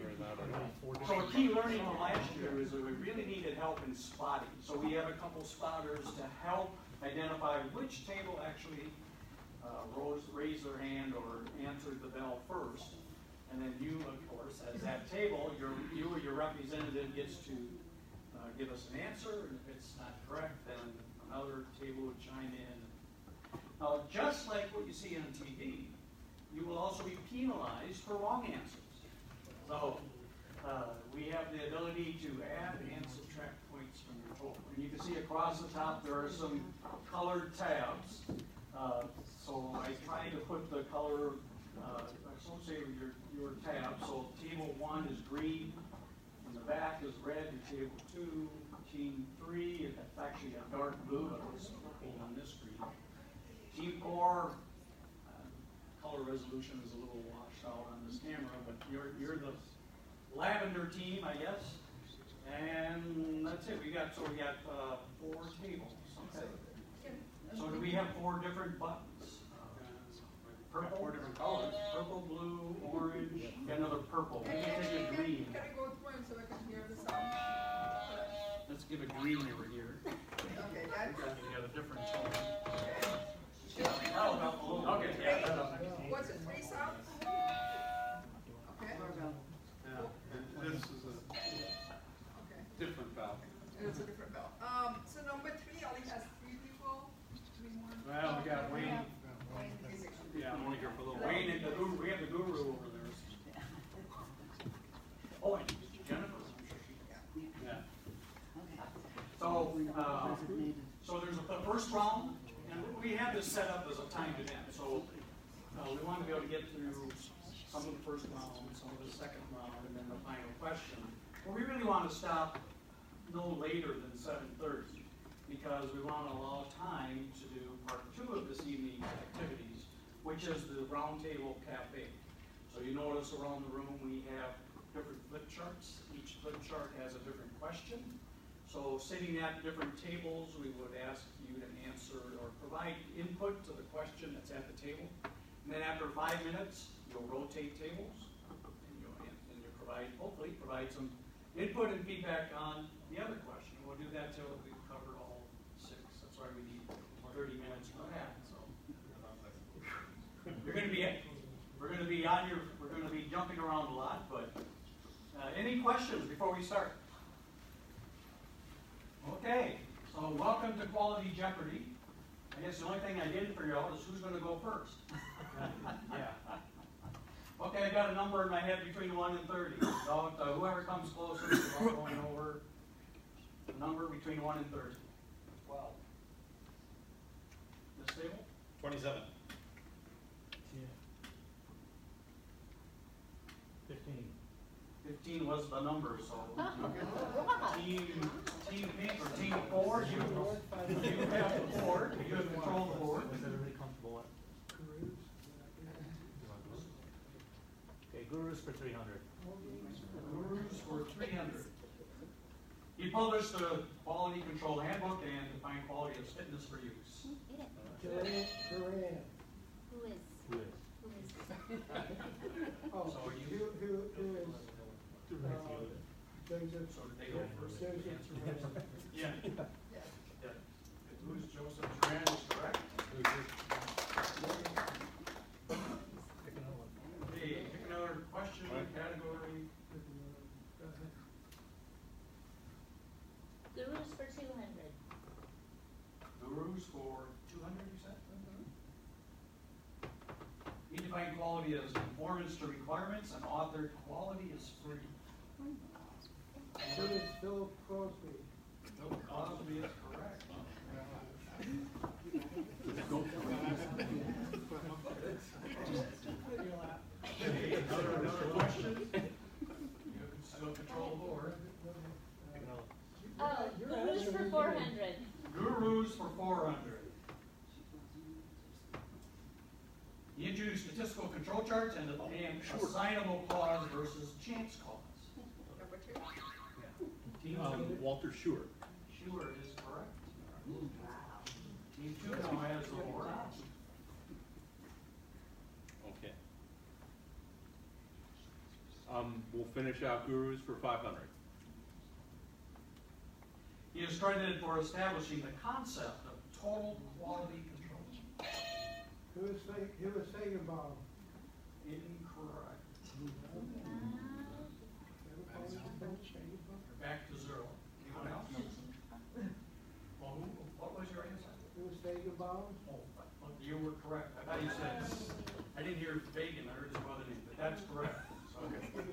So a key learning from last year is that we really needed help in spotting. So we have a couple spotters to help identify which table actually raised their hand or answered the bell first. And then you, of course, as that table, you or your representative gets to give us an answer, and if it's not correct, then another table would chime in. Now, just like what you see on TV, you will also be penalized for wrong answers. So, we have the ability to add and subtract points from your total. And you can see across the top there are some colored tabs. So I try to put the color associated with your tab. So table 1 is green, and the back is red. Your table 2, team 3, it's actually a dark blue, but it's on this screen. Team 4, color resolution is a little washed out on this camera, but you're the lavender team, I guess. And that's it. We got 4 tables. Okay. So do we have 4 different buttons? Purple, 4 different colors. Purple, blue, orange, got another purple. We can take a green. Can I go through them so I can hear the sound? Let's give a green over here. Okay, that. You got a different tone. Okay. Okay, yeah. What's it, 3 sounds? Okay. This is a Okay. different bell. It's a different bell. So number 3 only has 3 people. 3 more. Well, we got Wayne. Wayne is it? Yeah, I'm only here for a little. Wayne and the guru. We have the guru over there. Oh, and Jennifer. I'm sure she. Yeah. So there's the first round, and we have this set up as a timed event. So we want to be able to get through some of the first round, some of the second round, and then the final question. But we really want to stop no later than 7:30 because we want to allow time to do part 2 of this evening's activities, which is the roundtable cafe. So you notice around the room we have different flip charts. Each flip chart has a different question. So sitting at different tables, we would ask you to answer or provide input to the question that's at the table. And then after 5 minutes, you'll rotate tables and you'll hopefully provide some input and feedback on the other question. We'll do that till we've covered all 6. That's why we need 30 minutes for that. So we're going to be jumping around a lot, but any questions before we start? Okay, so welcome to Quality Jeopardy. I guess the only thing I didn't figure out is who's going to go first. Yeah. Okay, I got a number in my head between 1 and 30. So whoever comes closest is going over a number between 1 and 30. 12. This table? 27. 15. 15 was the number, so team pink or team 4, you have the board, you have control of the board. Is everybody comfortable with? Okay, gurus for 300. Gurus for 300. He published the Quality Control Handbook and defined quality as fitness for use. Joanne Duran. Who is? Who is? Who is? Oh, So who you- is, Joseph. So did they go first? Joseph Duran. Yeah. Yes. Yeah. Who's Joseph Duran is correct. Okay, pick another question, category. Gurus for 200. Gurus for 200, you said? We define quality as conformance to requirements, and authored quality is free. Who is Philip Crosby? Phil Crosby is correct. Okay, another question? You can still control the board. Gurus for 400. do statistical control charts and assignable cause versus chance cause. Number 2. Team 2. Walter Schuer. Schuer is correct. Team 2 now has the board. Okay. We'll finish out Gurus for 500. He is credited for establishing the concept of total quality control. Who was Feigenbaum? Incorrect. Back to 0. Anyone else? Well, what was your answer? Who was Feigenbaum? Oh, you were correct. I thought you said, I didn't hear Fagan, I heard his other name, but that's correct. So, okay. Sorry.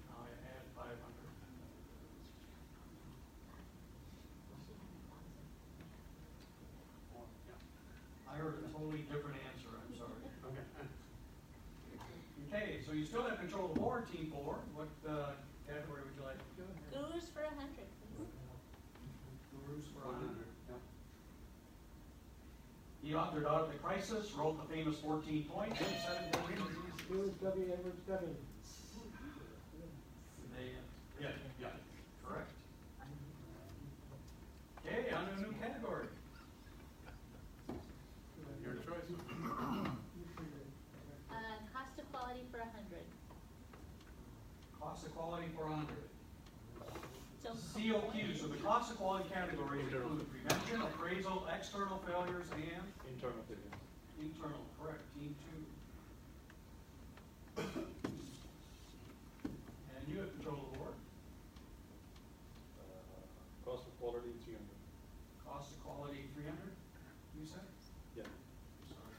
Now I add 500. I heard a totally different answer, I'm sorry. Okay. Okay, so you still have control of the board, Team 4. What category would you like to do? Gurus for 100, please. Gurus for 100. He authored Out of the Crisis, wrote the famous 14 points, and 7 years. Who was W. Edwards Deming? Yeah, correct. Okay, on to a new category. Your choice. Cost of quality for 100. Cost of quality for 100. So COQ, so the cost of quality categories include prevention, appraisal, external failures, and Internal figures. internal, correct, Team 2. And you have control of the board. Cost of quality 300. Cost of quality 300, you said? Yeah. Sorry.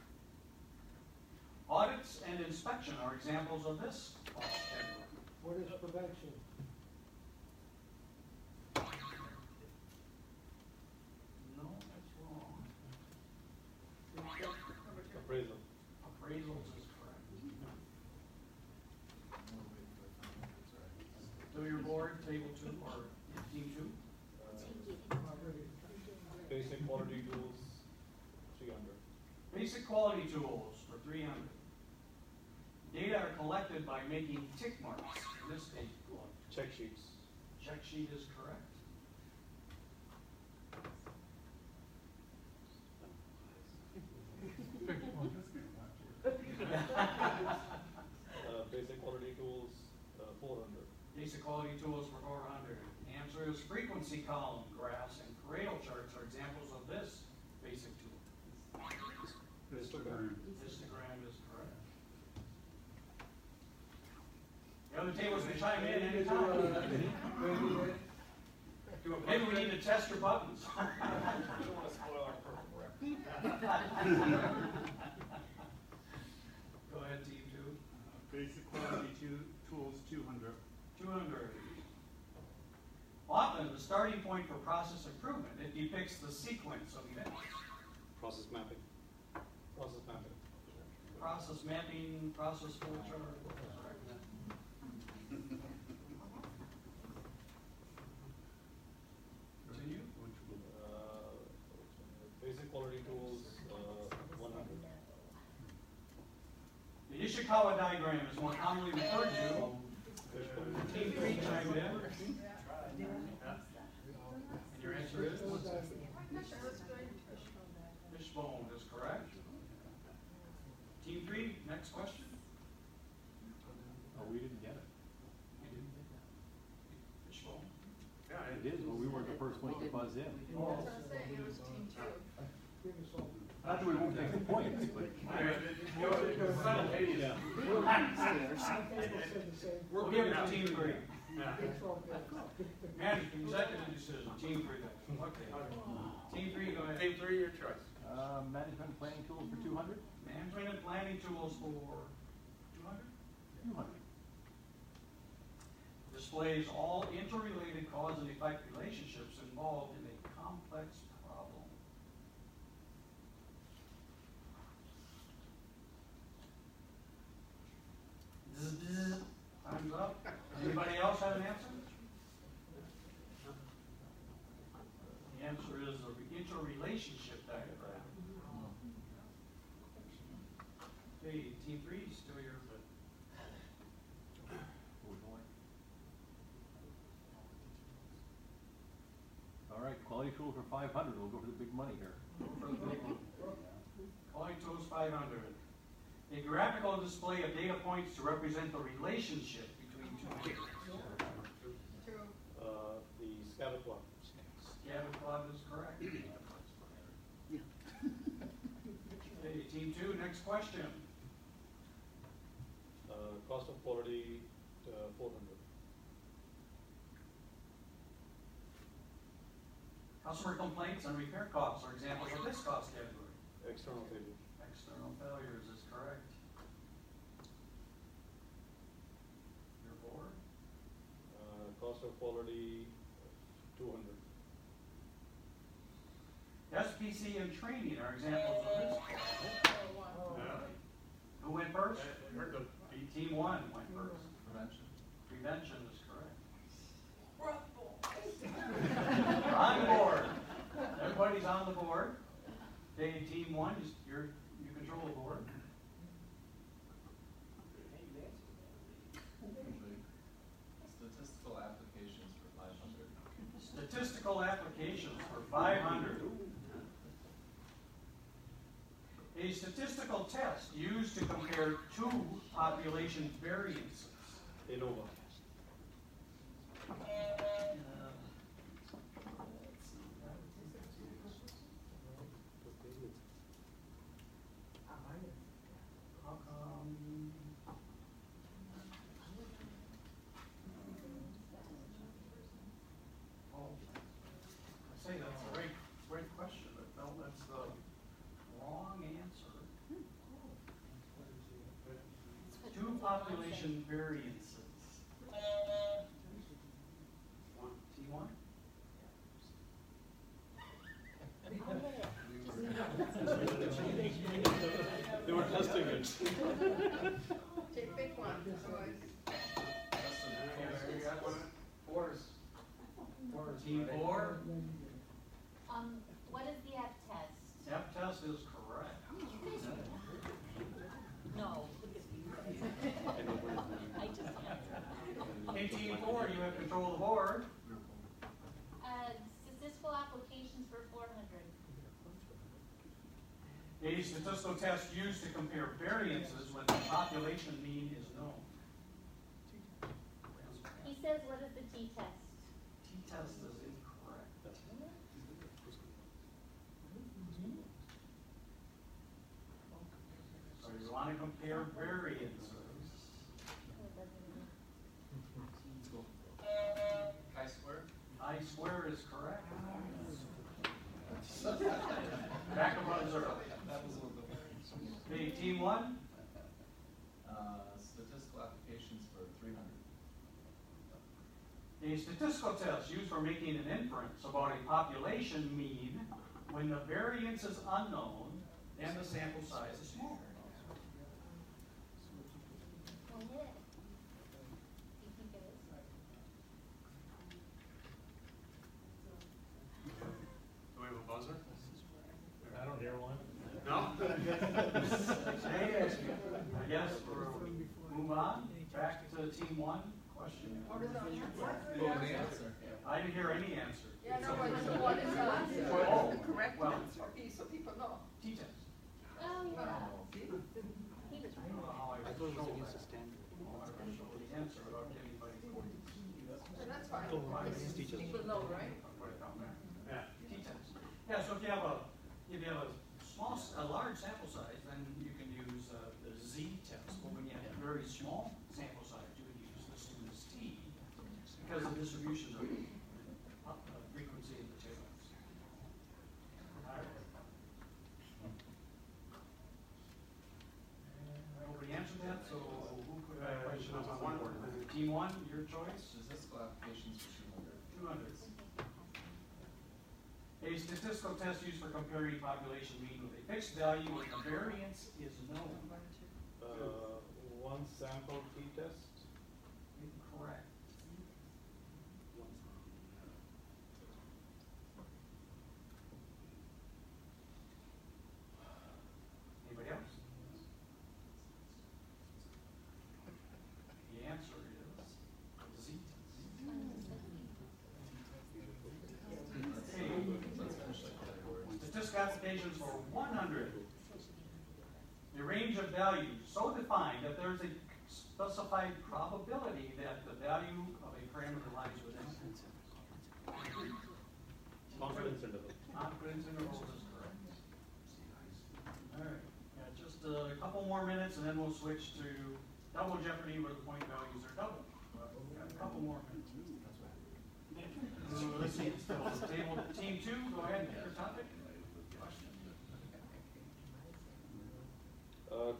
Audits and inspection are examples of this cost category. What is prevention? No, that's wrong. Appraisal. Appraisals is correct. So your board, table 2 or team 2? Basic quality tools 300. Basic quality tools for 300. Data are collected by making tick marks. In this case, Check sheets. check sheet is correct. Basic quality tools 400. Basic quality tools for 400. Answer is frequency column graphs and Pareto charts are examples of this basic tool. Histogram. Histogram is correct. The other tables can chime in anytime. Maybe we need to test your buttons. I don't want to spoil our perfect rep. Go ahead, team 2. Basic quality tools 200. 200. Often, the starting point for process improvement, it depicts the sequence of events. Process mapping. Process mapping. Process mapping, process flow chart. Continue. Basic quality tools 100. The Ishikawa diagram is more commonly referred to. Team 3 chimed in. And your answer is? Fishbone is correct. Team 3, next question. Oh, we didn't get it. You didn't get that. Fishbone. Yeah, it is, but we weren't the first ones to buzz in. That's what I'm saying, it was team 2. Give us all. Not that we won't take the points, but. Yeah. We'll give it to team 3. It's all good. Management executive decision, team 3 then. Okay. Team 3, go ahead. Team 3, your choice. Management planning tools for 200? Management and planning tools for 200. 200. Displays all interrelated cause and effect relationships involved in a complex problem. Time's up. Anybody else have an answer? The answer is the interrelationship diagram. right, quality tool for 500, we'll go for the big money here. Quality tools 500. A graphical display of data points to represent the relationship between two pairs. Two. The scatter plot. Scatter plot is correct. Okay, team 2, next question. Cost of quality 400. Customer complaints and repair costs are examples of this cost category. External failure. External failures is correct. Your board? Cost of quality 200. SPC and training are examples of this. Who went first? Team 1 went first. Prevention. Prevention is correct. On the board. Everybody's on the board. Okay, team 1, you control the board. Statistical applications for 500. Statistical applications for 500. A statistical test used to compare two population variances. ANOVA. How come? Oh, I say that's a great question, but no, that's the wrong answer. Two population variances. T1? They were testing it. Pick one. Team 4? What is the F test? F test is correct. No, look at me. I just answered. Okay, team 4, you have control of the board. Statistical applications for 400. A statistical test used to compare variances when the population mean is known. He says, what is the t-test? T-test is incorrect. So you want to compare variances. Chi-square. I-square is correct. Back of buzzer. That was a little bit. Okay, team 1? Statistical applications for 300. A statistical test used for making an inference about a population mean when the variance is unknown and the sample size is small. Go ahead. Do you think it is? Do we have a buzzer? I don't hear one. No? Hey, I guess we'll move on. Back to team 1. Question. What is the answer? I didn't hear any answer. Yeah, no, but what is the answer? What is the correct answer? So people know. T-test. Oh, yeah. See? He was right. I thought it was against the standard. I show the answer without getting anybody points. So that's fine. People know, right? Yeah, T-test. Yeah, so if you have a large sample size, then you can use the Z-test. But when you have a very small sample size, you would use the student's T because the distributions of frequency of the tails. All right. Nobody answered that, so who put that question on one? Team 1, your choice. Statistical applications for 200. 200. A statistical test used for comparing population mean with a fixed value when the variance is known. One sample t-test. Incorrect. Anybody else? The answer is Z. Okay, quotations for 100. The range of values so defined that there's a specified probability that the value of a parameter lies within. Confidence interval. Confidence intervals is correct. All right, yeah, just a couple more minutes and then we'll switch to double jeopardy where the point values are double. Got a couple more minutes. Let's see, still table team 2, go ahead and pick your topic. Question.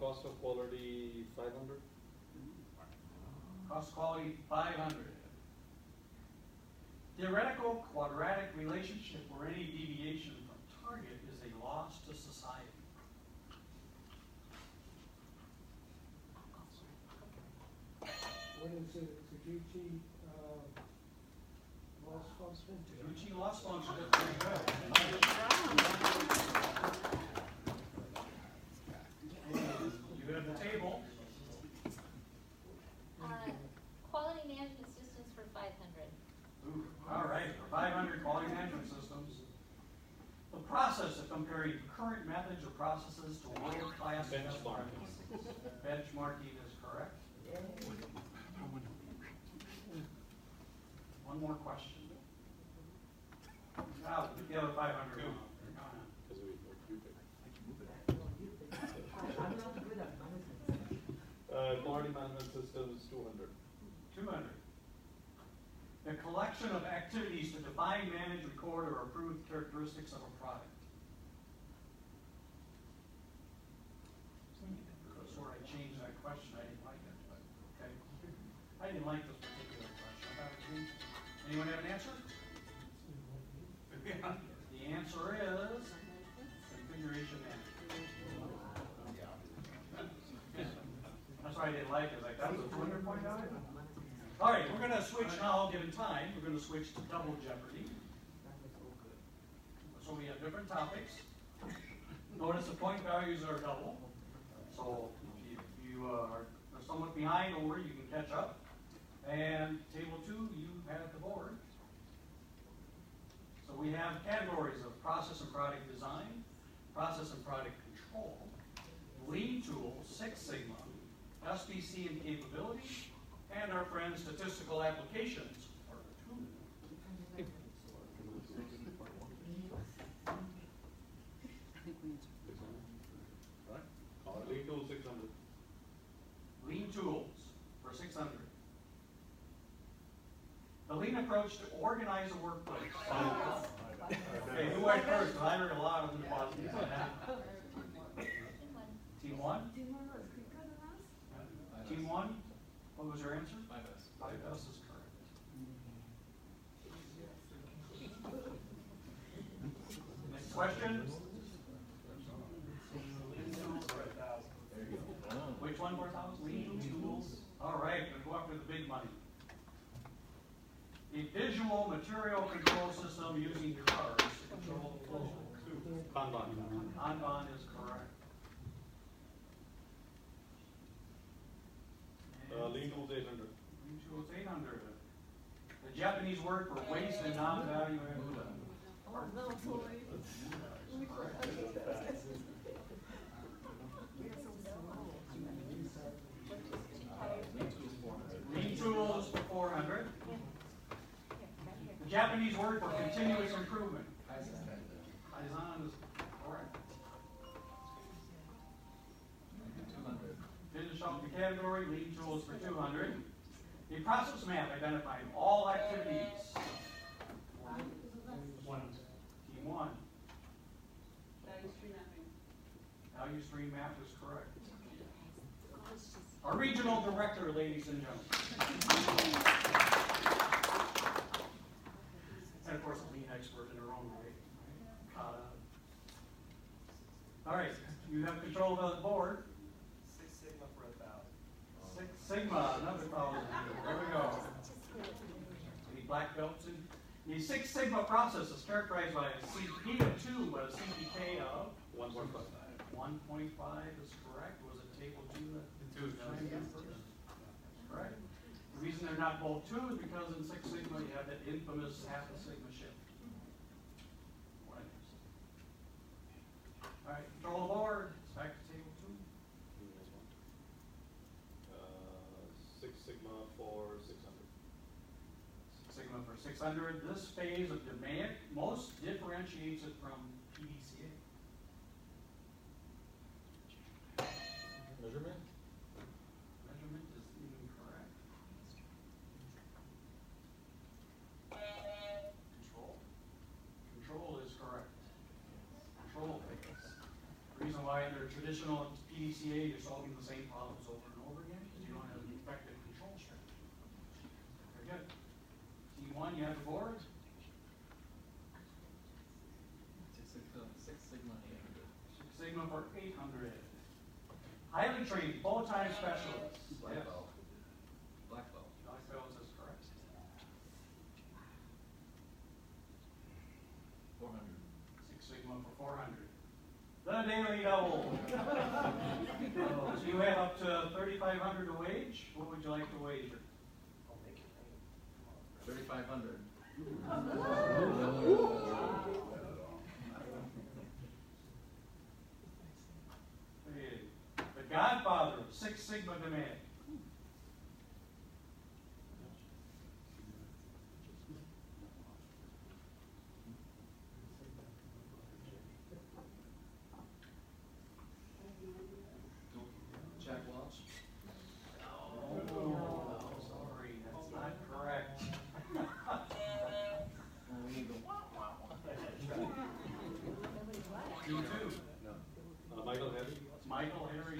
Cost of quality 500. Cost quality 500. Theoretical quadratic relationship where any deviation from target is a loss to society. What is it, Taguchi, loss function? Taguchi loss function, that's very good. You have the table. Quality management systems for 500. Ooh, all right, for 500 quality management systems. The process of comparing current methods or processes to world-class benchmarking. Benchmarking is correct. One more question. Now, the other 500. Quality management systems 200. 200. The collection of activities to define, manage, record, or approve characteristics of a product. That's where I changed that question. I didn't like it, but okay. I didn't like this particular question. I thought it was interesting. Anyone have an answer? The answer is configuration management. That's why I didn't like it. Like, that was a 200 point value? All right, we're going to switch now, given time. We're going to switch to double jeopardy. So we have different topics. Notice the point values are double. So if you are somewhat behind over, you can catch up. And table 2, you have the board. So we have categories of process and product design, process and product control, lean tools, Six Sigma, SBC and capability, and our friend statistical applications, or 2. Lean tool 600. Lean tools for 600. The lean approach to organize a workplace. Okay, who went first? I heard a lot of them. Team 1? Team 1? What was your answer? 5S. 5S is correct. Next question. Which one more, Thomas? Lean tools. All right, going to go after the big money. A visual material control system using cars to control the flow. Kanban. Kanban is correct. Lean tools 800. Lean tools 800. The Japanese word for waste and non-value added. Lean tools 400. The Japanese word for continuous improvement. Kaizen is correct. Finish off the category, lean tools for 200. A process map identifying all activities. Team 1. Value stream map is correct. Our regional director, ladies and gentlemen. And of course, a lean expert in her own way. All right, you have control of the board. 6 Sigma for 1,000. 6 Sigma, another 1,000. There we go. Any black belts in? The Six Sigma process is characterized by a CP of 2, but a CPK of 1.5. 1.5 is correct. Was it table 2? 2. Correct. The reason they're not both 2 is because in Six Sigma you have that infamous half a sigma shift. Control the board. It's back to table 2. Six Sigma for 600. Sigma for 600. This phase of DMAIC most differentiates it from PDCA. Measurement? Measurement is incorrect. Control? Control is correct. Control phase. The reason why under traditional PDCA you're solving the same problems over and over again because you don't have an effective control strategy. Very good. T1, you have the board. Six Sigma 800. 6 Sigma for 800. Highly trained, full-time specialists. Black Yes. belt. Black belt. Black belt is correct. 400. 6 Sigma for 400. The daily double. So you have up to 3,500 to wage. What would you like to wager? 3,500. Okay. The godfather of 6 Sigma demand. Jack Welch. Oh, sorry, that's not correct. We need the You too. No. Michael Harry. Michael Harry.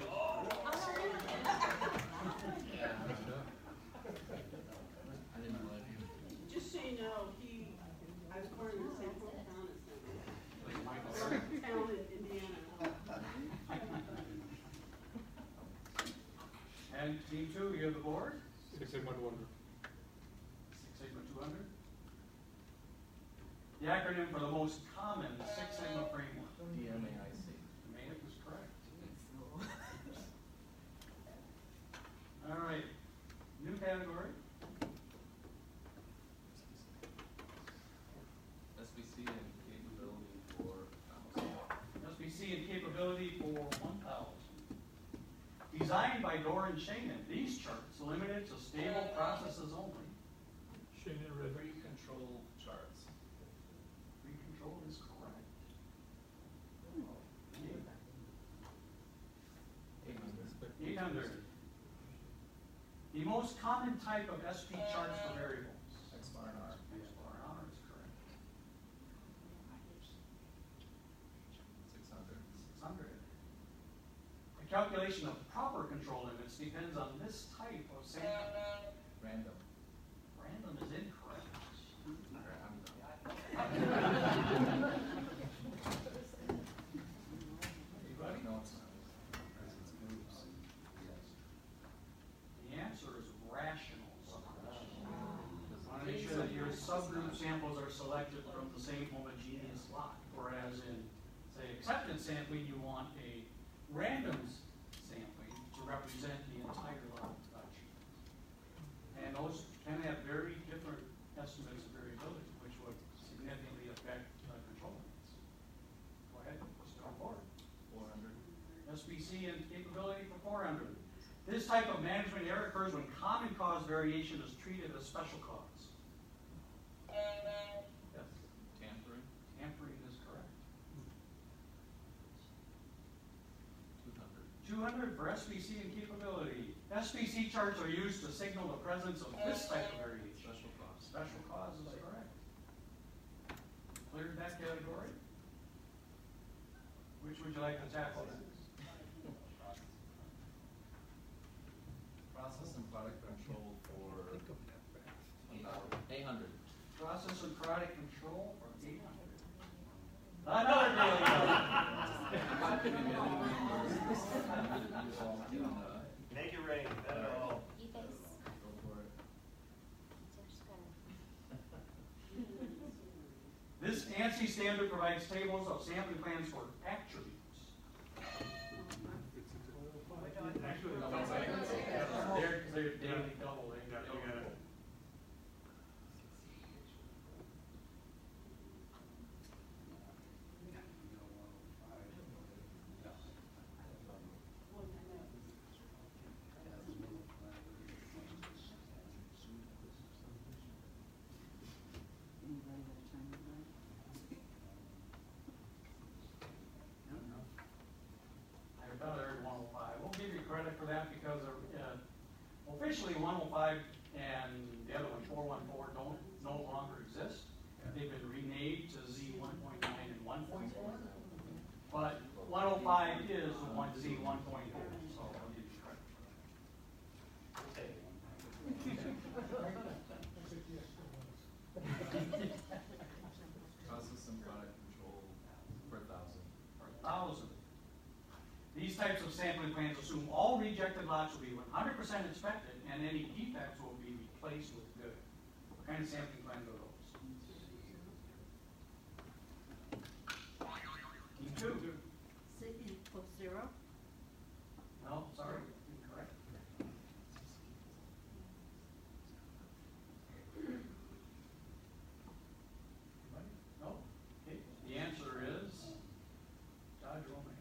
I didn't know that. Just so you know, I was born in the same hometown as him. Michael Town Harry. in Indiana. And team 2, you have the board. 6 Sigma 200. 6 Sigma 200. The acronym for the most common 6 Sigma framework. DMAIC. DMAIC is correct. All right. New category. SBC and capability for 1,000. SBC and capability for 1,000. Designed by Doran Shannon, these charts limited to stable processes only. Shannon River. Free control charts. Free control is correct. 800. The most common type of SP charts for variables. X-bar and R. X-bar and R is correct. 600. 600. The calculation of proper control limits depends on this type of sample. Random. Random is incorrect. Anybody? No, it's not. It's groups. The answer is rational. You want to make sure that your subgroup samples are selected from the same homogeneous lot, whereas in, say, acceptance sampling, you want a random sampling to represent the entire lot production. And those can have very different estimates of variability, which would significantly affect control limits. Go ahead, let's go forward. 400. SBC and capability for 400. This type of management error occurs when common cause variation is treated as special cause. Yes. Tampering. Tampering is correct. 200. 200 for SBC and capability. SBC charts are used to signal the presence of this type of variation. Special cause. Special cause is correct. Cleared that category. Which would you like to tackle next? Process and product control for 800. Process and product control for 800. Another daily Make it rain. You guys, Go for it. just gotta. This ANSI standard provides tables of sampling plans for attributes. Actually, No, it's they're daily double. They got it. 405 and the other one, 414, don't no longer exist. They've been renamed to Z1.9 and 1.4. But 105 is Z1.4, so I'll give you credit. Process and product control per 1,000. Per 1,000. These types of sampling plans assume all rejected lots will be 100% inspected and any defects will be replaced with good. What kind of sampling plans are those? E2. Put 0. No, sorry, incorrect. No? Okay. The answer is Dodge Romac.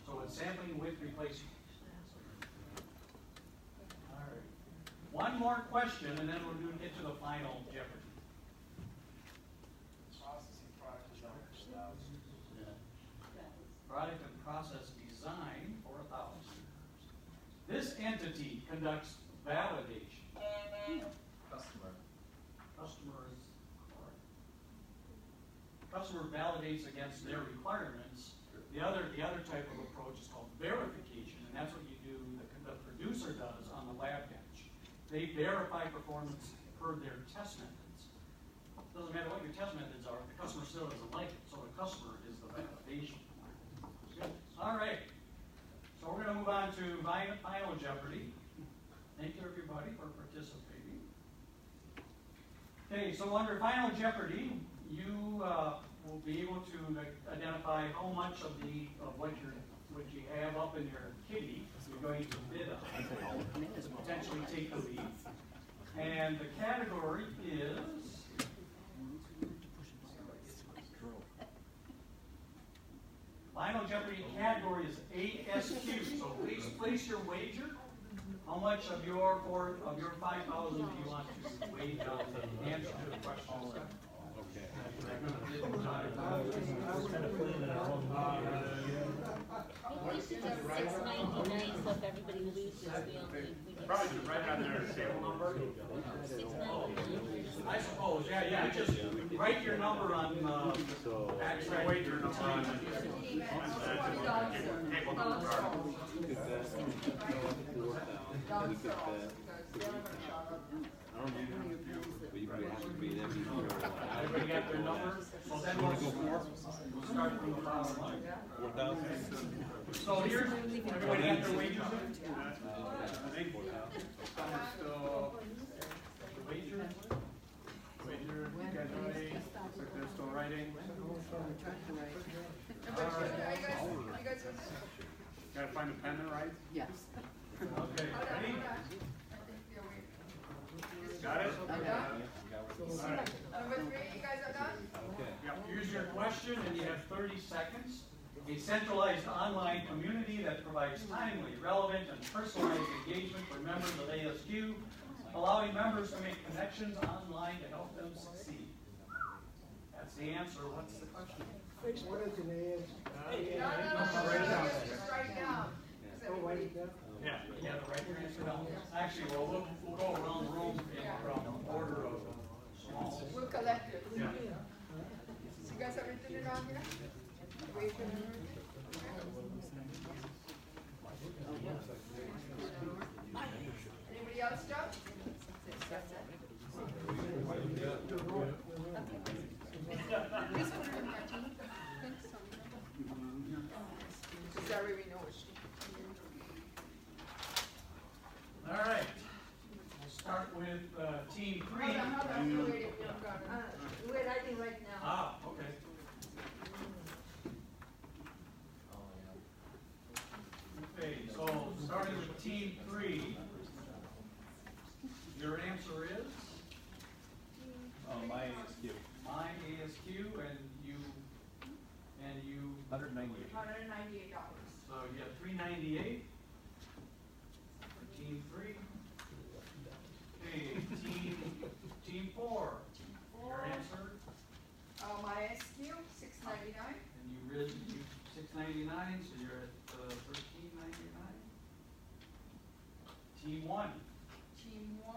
So it's sampling with replacement. All right. One more question, and then we're going to get to the final Jeopardy. Processing product design. Product and process design for 1,000. This entity conducts validation. Customer. Customer is correct. Customer validates against their requirements. The other type of approach is called verification, and that's what you do, the producer does on the lab bench. They verify performance per their test methods. Doesn't matter what your test methods are, the customer still doesn't like it, so the customer is the validation. Good. All right. So we're going to move on to final Jeopardy. Thank you, everybody, for participating. Okay, so under Final Jeopardy, you will be able to identify how much of what you have up in your kitty you're going to bid on, potentially take the lead. And the category is Final Jeopardy category is ASQ. So please place your wager. How much of your 5,000 do you want to wager on the answer to the question? We should have 699, so if everybody loses, we don't Probably just write on their table number. 699. I suppose, yeah. Just write your number on Actually, wager number on table number card. Everybody got their number? So then we'll start from the bottom line. 4,000. So here's, everybody got their wages in? I think still The wager? wager, you guys ready? Looks like they're still writing. Gotta find a pen that writes. Yes. Okay, ready? Got it? Okay. All right. Number 3, you guys are done? Here's your question, and you have 30 seconds. A centralized online community that provides timely, relevant, and personalized engagement for members of ASQ, allowing members to make connections online to help them succeed. That's the answer. What's the question? What is an ASQ? No. Just write down. Yeah, you got to write your answer down. Actually, we'll go around the room in order of small. We'll collect it. Yeah. You guys have written it on here? Wait for Anybody else, Joe? Please put it in martini. Sorry, we know it's. All right. We'll start with team 3. Hold on, wait, We're writing right now. Ah, okay. Okay, so starting with team 3, your answer is? My ASQ. My ASQ, and you $198. $198. so you have 398 for team 3. Okay, team 4. Your answer? My team 1.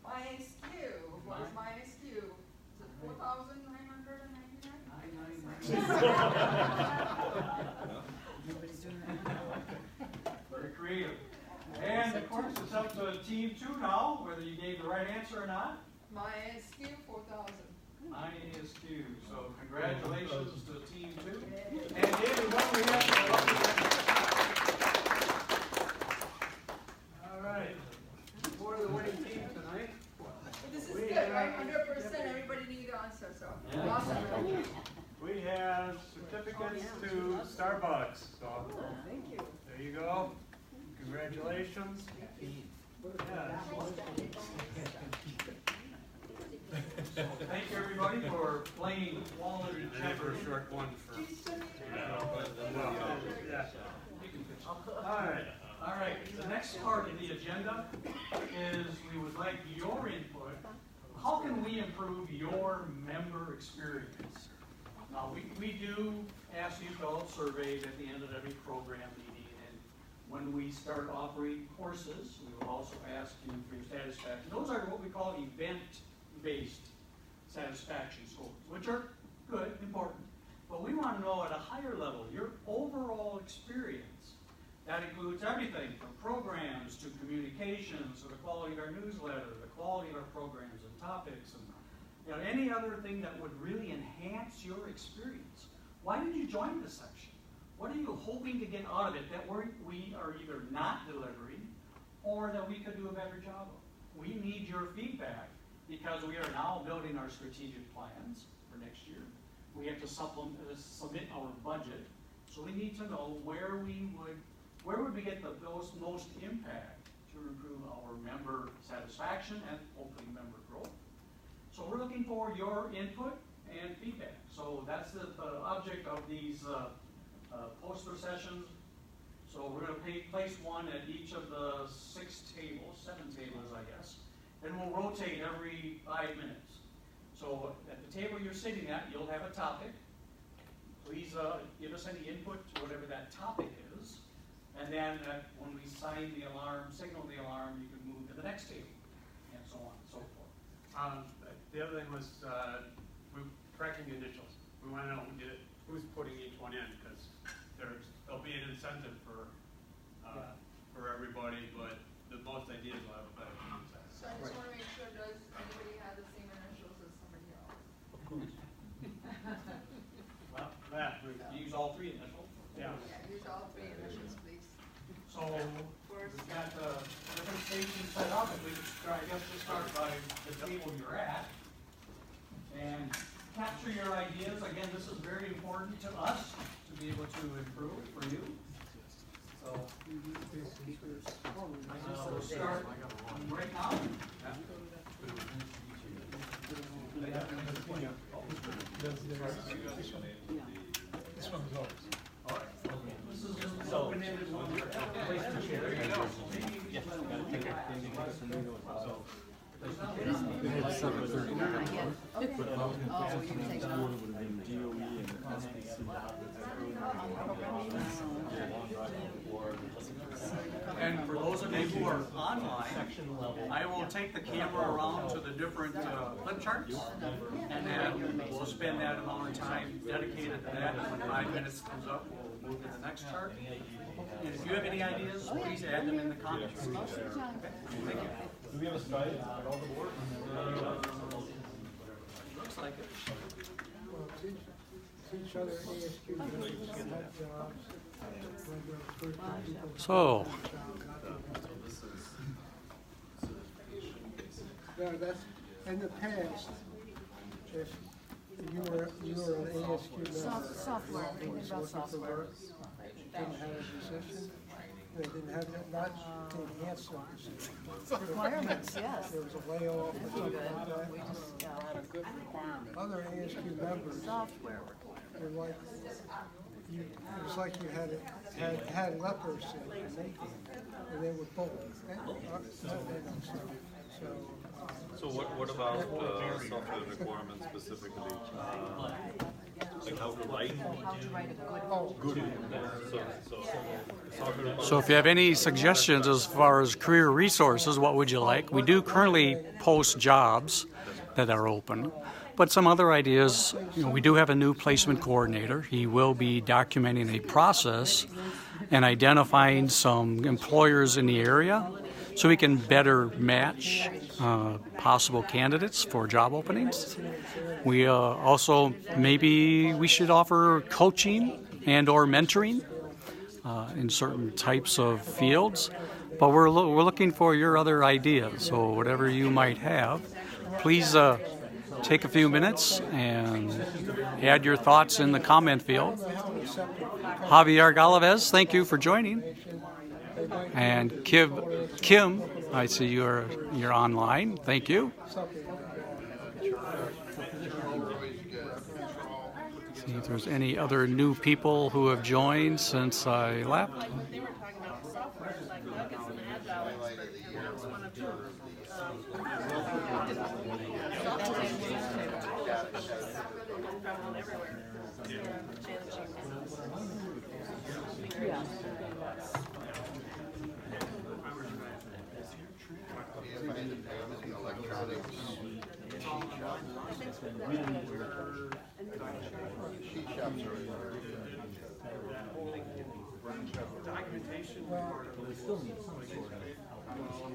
My ASQ, what is my ASQ? Is it 4,999? Very creative. And of course, it's up to team 2 now, whether you gave the right answer or not. My ASQ 4,000. My ASQ. So congratulations to team 2. And David, what we have? All right. For the winning team tonight. This is good, right? 100%. Everybody needs to answer, so awesome. We have certificates to Starbucks. So Thank you. there you go. Congratulations. Thank you everybody for playing quality checkers. Short one for. All right. The next part of the agenda is we would like your input. How can we improve your member experience? Now we do ask you to fill out surveys at the end of every program meeting, and when we start offering courses, we will also ask you for your satisfaction. Those are what we call event-based satisfaction scores, which are good, important. But we want to know at a higher level, your overall experience. That includes everything from programs to communications, to the quality of our newsletter, the quality of our programs and topics, and any other thing that would really enhance your experience. Why did you join this section? What are you hoping to get out of it that we are either not delivering or that we could do a better job of? We need your feedback because we are now building our strategic plans for next year. We have to submit our budget, so we need to know where would we get the most impact to improve our member satisfaction and hopefully member growth. So we're looking for your input and feedback. So that's the object of these poster sessions. So we're going to place one at each of the 7 tables, I guess. And we'll rotate every 5 minutes. So at the table you're sitting at, you'll have a topic. Please give us any input to whatever that topic is. And then when we signal the alarm, you can move to the next table, and so on and so forth. The other thing was we're tracking the initials. We want to know who's putting each one in, because there'll be an incentive for everybody, but the most ideas will have a better chance. So I just want to make sure, does anybody have the same initials as somebody else? Of course. Well, you use all 3 initials. Yeah. Yeah, use all 3 initials, please. So we've got different stations set up, and we could start, I guess, just start by the table you're at and capture your ideas. Again, this is very important to us to be able to improve for you. So we'll start right now. This one's ours. All right. This is just an open-ended one. Place the chair. There you go. It's 7:30. And for those of you who are online, I will take the camera around to the different flip charts, and then we'll spend that amount of time dedicated to that. And when 5 minutes comes up, we'll move to the next chart. And if you have any ideas, please add them in the comments. Okay? Thank you. Do we have a slide at all the board? Looks like it. Well, teach other ASQ members have jobs. So. No, that's, in the past, if you were an ASQ member. Software, who was about looking for software. work, didn't have a position, they didn't have that, not to enhance their position. Requirements, yes. There was a layoff or something like that. We just, good requirement. Other ASQ members Software were like, it was like you had leprosy, and they were bold. So what about software requirements specifically? like how to write. How to write a good Good. So if you have any suggestions as far as career resources, what would you like? We do currently post jobs that are open, but some other ideas, we do have a new placement coordinator. He will be documenting a process and identifying some employers in the area so we can better match possible candidates for job openings. We also, maybe we should offer coaching and or mentoring in certain types of fields, but we're looking for your other ideas. So whatever you might have, please take a few minutes and add your thoughts in the comment field. Javier Galavez, thank you for joining. And Kim, I see you're online. Thank you. See if there's any other new people who have joined since I left. They were talking about software, like nuggets and agile experts, and that was one of traveling everywhere.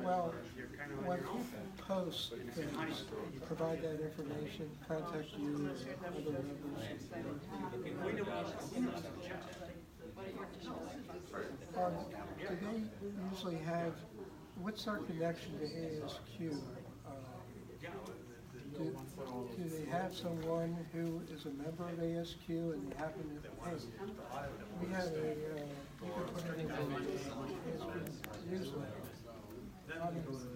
Well, when people post things, you provide that information, contact you or other members. Do they usually have, what's our connection to ASQ? Do they have someone who is a member of ASQ and they happen to, hey, we have a, you can put it in the ASQ newsletter.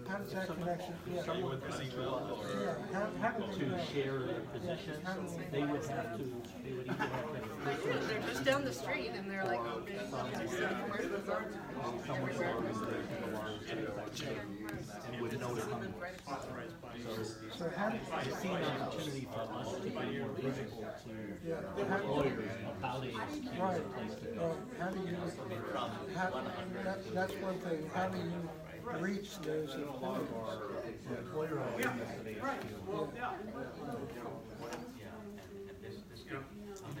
How does that connection? Yeah. How do they share their positions, they would have to, they would either have to. They're just down the street and they're like, okay, where's the guard? Everywhere. And would know to come. So how do I see an opportunity for us to be more visible to employers about ASQ. Right. How do you, that's one thing. How do you reach those employers? Employer awareness of ASQ.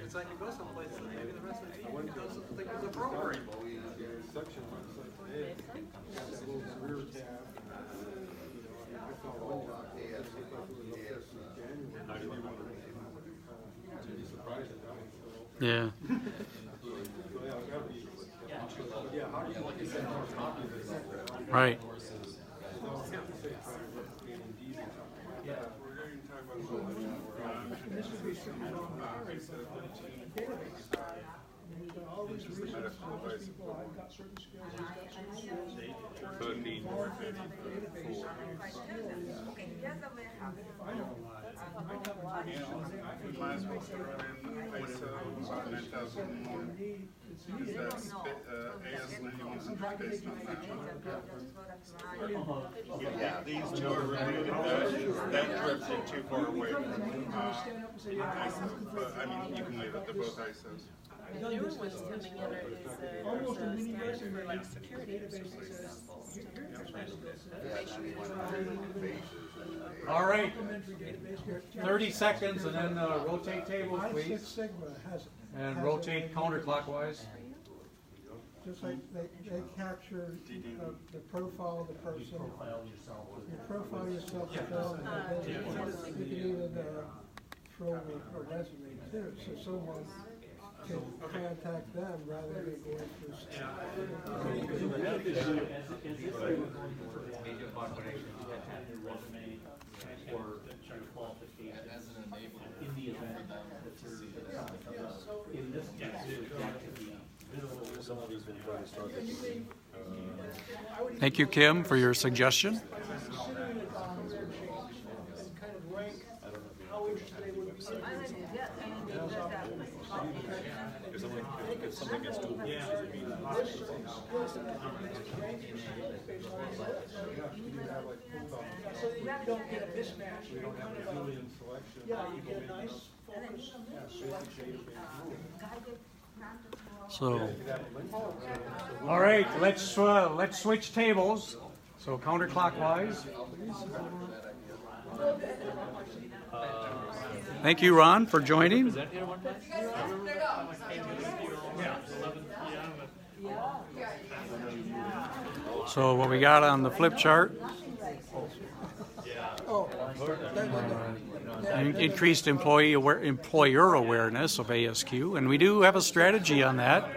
It's like you go someplace and maybe the residents don't think it's appropriate. Section website today, got that little career tab. I felt all that. I'd be surprised at that. Yeah. Yeah, how do you like you said, more popular? Right. Might as well throw in ISO 9001. Is that AS9100 based on that? Yeah, these two are related. That drifted too far away from ISO. But I mean, you can leave it. They're both ISOs. The newer ones coming in is a standard for like security, for example. All right. 30 seconds and then rotate tables, please. Six Sigma has And rotate counterclockwise. Just like they capture the profile of the person. You profile yourself with them, and then you can even throw a resume too, so someone can contact them rather than going through. Major corporations that have their resume or qualifications in the event that in this case, it would have to be Thank you, Kim, for your suggestion. So you don't get a mismatch. You don't have a Boolean selection. Yeah, you get a nice So, all right, let's switch tables. So counterclockwise. Thank you, Ron, for joining. So what we got on the flip chart, increased employer awareness of ASQ, and we do have a strategy on that.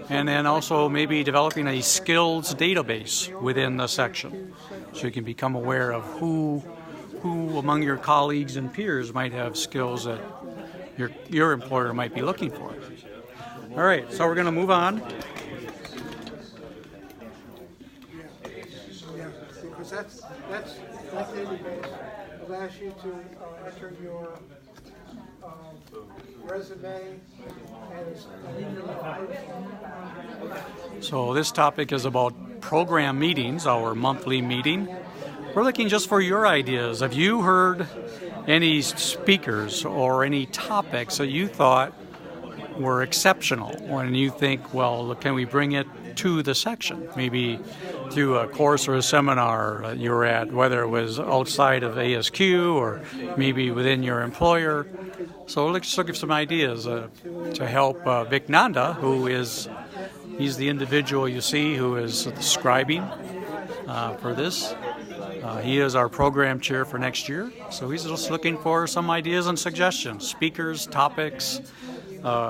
And then also maybe developing a skills database within the section, so you can become aware of who among your colleagues and peers might have skills that your employer might be looking for. All right, so we're going to move on. Yeah, because that's database allows you to enter your resume and So this topic is about program meetings, our monthly meeting. We're looking just for your ideas. Have you heard any speakers or any topics that you thought were exceptional when you think, well, can we bring it to the section? Maybe through a course or a seminar you were at, whether it was outside of ASQ or maybe within your employer. So let's look at some ideas to help Vic Nanda, he's the individual you see who is scribing for this. He is our program chair for next year, so he's just looking for some ideas and suggestions, speakers, topics.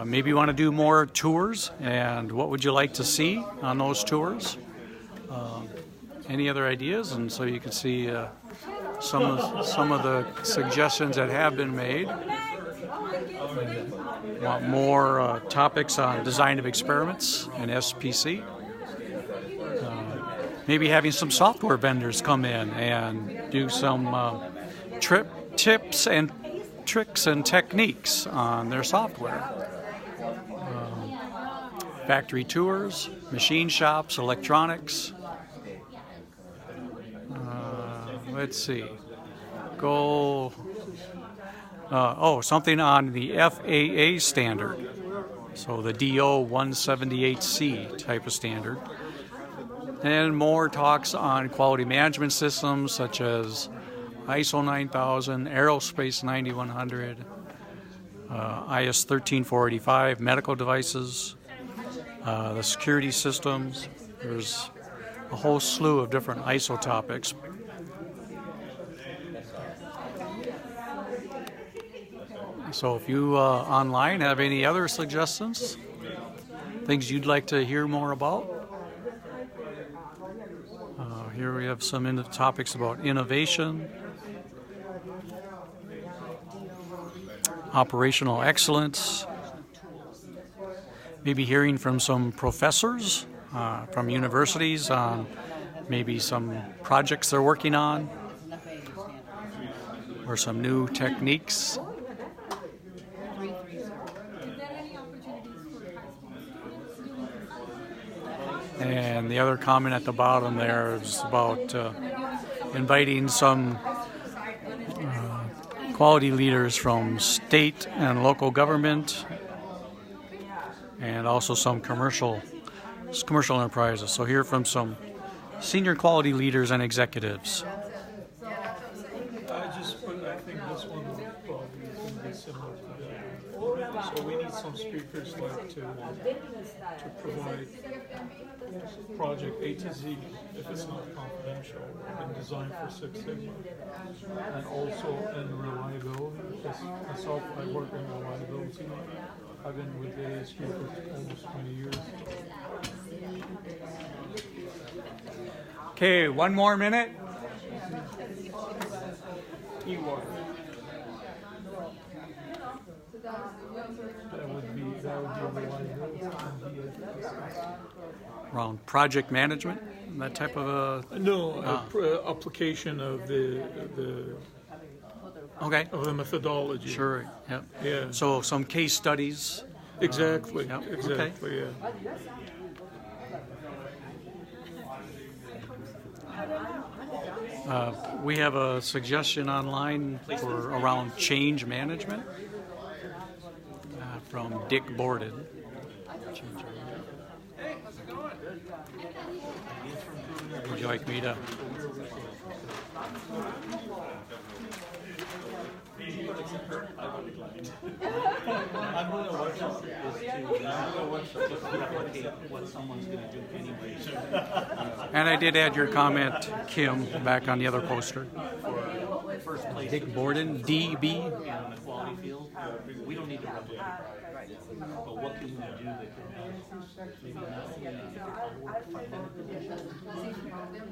Maybe you want to do more tours, and what would you like to see on those tours? Any other ideas? And so you can see some of the suggestions that have been made. Want more topics on design of experiments and SPC. Maybe having some software vendors come in and do some tips and tricks and techniques on their software. Factory tours, machine shops, electronics. Let's see. Something on the FAA standard. So the DO 178C type of standard. And more talks on quality management systems such as ISO 9000, Aerospace 9100, IS 13485, medical devices, the security systems. There's a whole slew of different ISO topics. So if you online have any other suggestions, things you'd like to hear more about, here we have some topics about innovation, operational excellence, maybe hearing from some professors from universities on maybe some projects they're working on or some new techniques. And the other comment at the bottom there is about inviting some quality leaders from state and local government and also some commercial enterprises. So hear from some senior quality leaders and executives. I think this one probably is going to be similar to that. So we need some speakers like to provide project A to Z, if it's not confidential, and design for Six Sigma. And also in reliability, because myself, I work in reliability. I've been with the ASQ for almost 20 years. Okay, one more minute. That would be reliability. Around project management, that type of application of the okay, of the methodology. Sure. Yep. Yeah. So some case studies. Exactly. Yep. Exactly. Okay. Yeah. We have a suggestion online for around change management. from Dick Borden. Hey, how's it going? Would you like me to? I'm going to workshop just replicate what someone's going to do anyway. And I did add your comment, Kim, back on the other poster. First place. Dick Borden, DB. In the quality field, we don't need to replicate. But what can you do that can maybe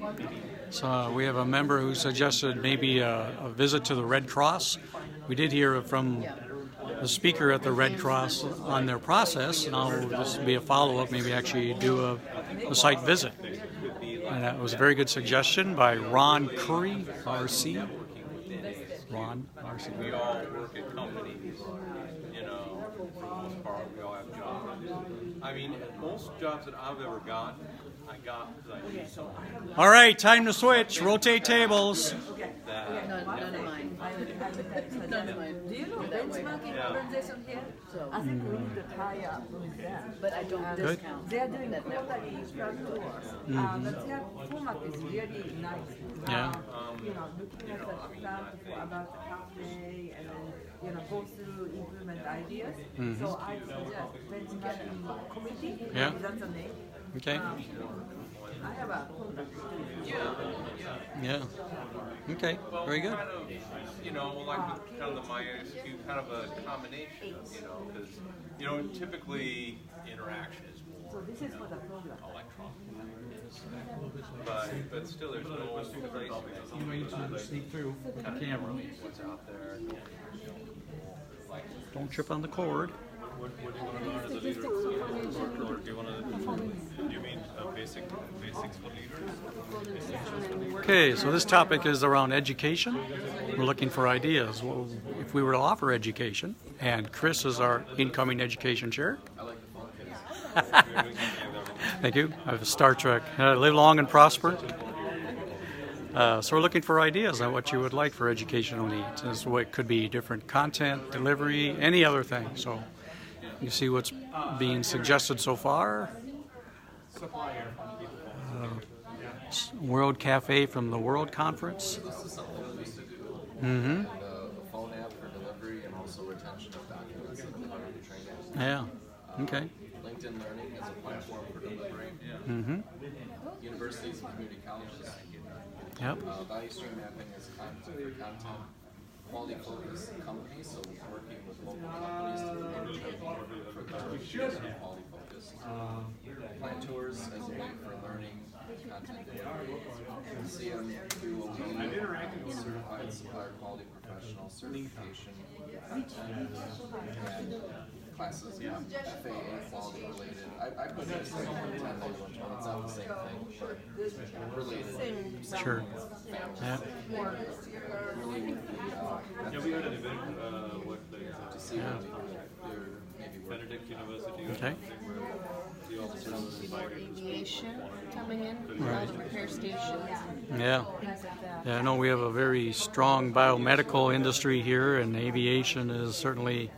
not So we have a member who suggested maybe a visit to the Red Cross. We did hear from the speaker at the Red Cross on their process. Now this will be a follow-up, maybe actually do a site visit. And that was a very good suggestion by Ron Curry, RC. Ron, RC. We all work at companies, you know, for the most part, we all have jobs. I mean, most jobs that I've ever gotten, I got because I need someone. All right, time to switch. Rotate tables. None of mine. None of mine. Do you know benchmarking organization here? I think we need to tie up with them. But I don't discount. They are doing quarterly club tours. The their format is really nice. Yeah. You know, looking at the stuff about the cafe and then, you know, go through implement ideas. So I suggest benchmarking committee. Yeah. That's the name. Okay. I have a contact. Yeah. Okay. Very good. Kind of, you know, like with kind of the ASQ, kind of a combination, you know, because, you know, typically interaction is more, So this is for the program. electronic. But still, there's no place You need to sneak through the camera. what's out there. Don't trip on the cord. What do you want to learn as a leader? Or do you want to, do you mean basics for leaders? Okay, so this topic is around education. We're looking for ideas. Well, if we were to offer education, and Chris is our incoming education chair. Thank you. I have a Star Trek. Live long and prosper. So we're looking for ideas on what you would like for educational needs. This it could be different content, delivery, any other thing. So you see what's being suggested so far. World Cafe from the World Conference. Mm-hmm. A phone app for delivery and also retention of documents and training. Yeah. Okay. LinkedIn Learning is a platform for delivery. Mm-hmm. Universities and community colleges. Yep. Value stream mapping is content for content. Quality focus companies, so working with local companies to promote for their quality focus. Plant tours as a way for learning content delivery. CMQOE, certified supplier quality professional certification. And classes, FAA quality related. I put it as 110, it's not the same thing, but related. Sure. Yeah. Really with the, Yeah, we had an event, what day is that? to see what they're maybe working. Benedict University or Okay. something where the officers are invited to Aviation coming in, all the repair stations, Yeah. things like that. Yeah, I know we have a very strong biomedical industry here, and aviation is certainly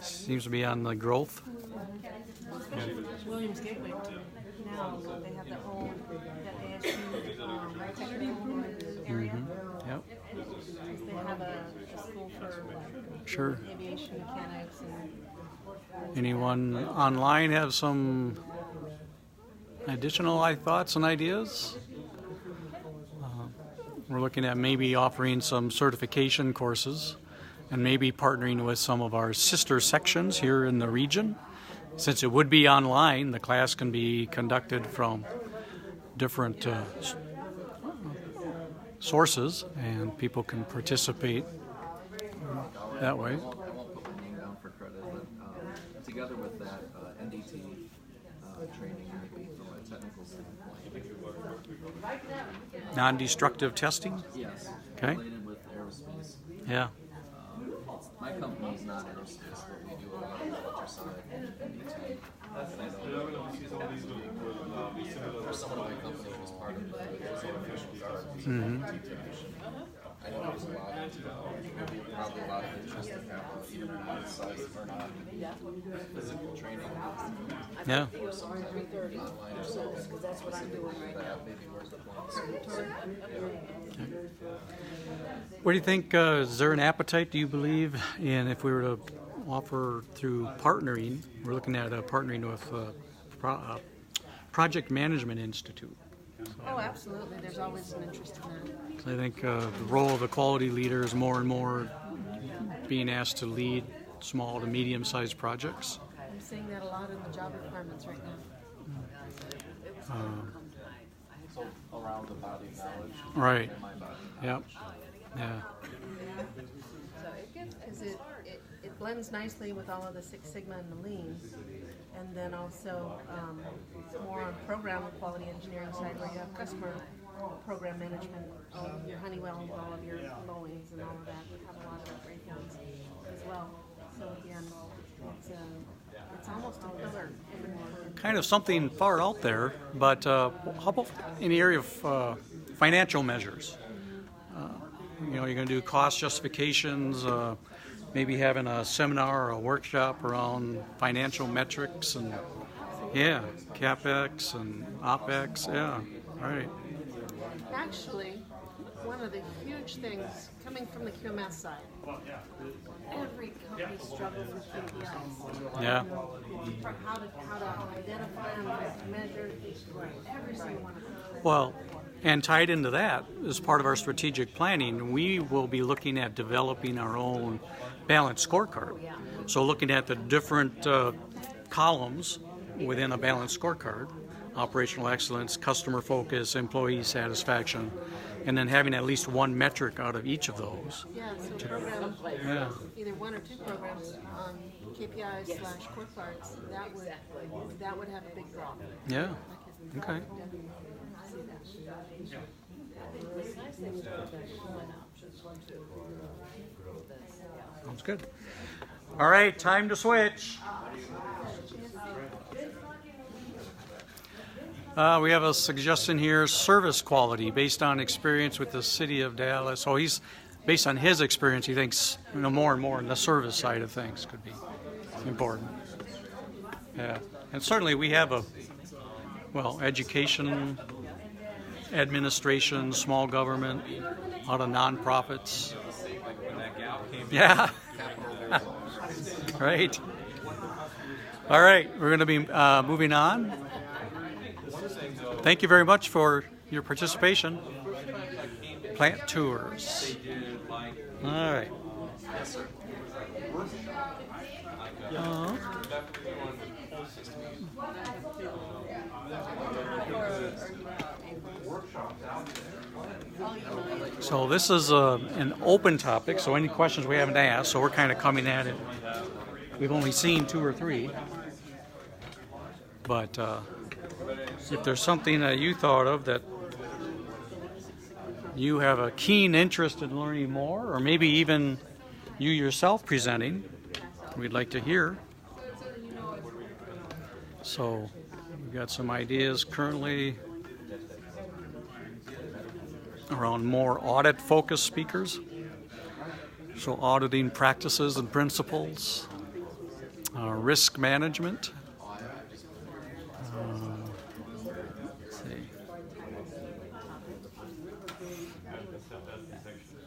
seems to be on the growth. Williams Gateway, now they have their own, that ASQ technical area. Yep. They have a school for Sure. aviation mechanics and. Anyone online have some additional thoughts and ideas? We're looking at maybe offering some certification courses and maybe partnering with some of our sister sections here in the region. Since it would be online, the class can be conducted from different sources and people can participate that way. I won't put my name down for credit, but together with that NDT training, maybe from a technical standpoint. Non-destructive testing? Yes. Okay. Related with aerospace. Yeah. My company is not aerospace, but we do a lot of ultrasonic and NDT. And I know for some of my company was part of the official NDT technician. I know there's a lot of, probably a lot of interest in have even remote size or not physical training. Yeah. Or something online or something. Because that's what I'm doing right now. Maybe worth applying. What do you think? Is there an appetite, do you believe, in if we were to offer through partnering? We're looking at partnering with Project Management Institute. Oh, absolutely. There's always an interest in that. So I think the role of the quality leader is more and more being asked to lead small to medium-sized projects. I'm seeing that a lot in the job requirements right now. So around the body of knowledge. Right. And my body of Yep. knowledge. Yeah. Because it blends nicely with all of the Six Sigma and the Lean, and then also more on program quality engineering side where you have customer program management, all of your Honeywell, all of your Boeings and all of that. We have a lot of great ones as well. So again, it's almost a pillar. Kind of something far out there, but how about in the area of financial measures? You're going to do cost justifications, maybe having a seminar or a workshop around financial metrics and, yeah, CapEx and OpEx, yeah, right. Actually, one of the huge things coming from the QMS side, every company struggles with KPIs. Yeah. How to identify them, measure, every single one of them. Well, and tied into that, as part of our strategic planning, we will be looking at developing our own balanced scorecard. So looking at the different columns within a balanced scorecard, operational excellence, customer focus, employee satisfaction, and then having at least one metric out of each of those. Yeah, so program, either one or two programs on KPIs/scorecards, that would have a big draw. Yeah. Okay. Sounds good. All right, time to switch. We have a suggestion here, service quality based on experience with the city of Dallas. So he's, based on his experience, he thinks more and more in the service side of things could be important. Yeah, and certainly we have education, administration, small government, a lot of nonprofits. Yeah. Right. All right, we're going to be moving on. Thank you very much for your participation. Plant tours. All right. Yes, sir. So this is an open topic, so any questions we haven't asked, so we're kind of coming at it. We've only seen 2 or 3. But if there's something that you thought of that you have a keen interest in learning more, or maybe even you yourself presenting, we'd like to hear. So we've got some ideas currently around more audit-focused speakers. So auditing practices and principles, risk management. Let's see.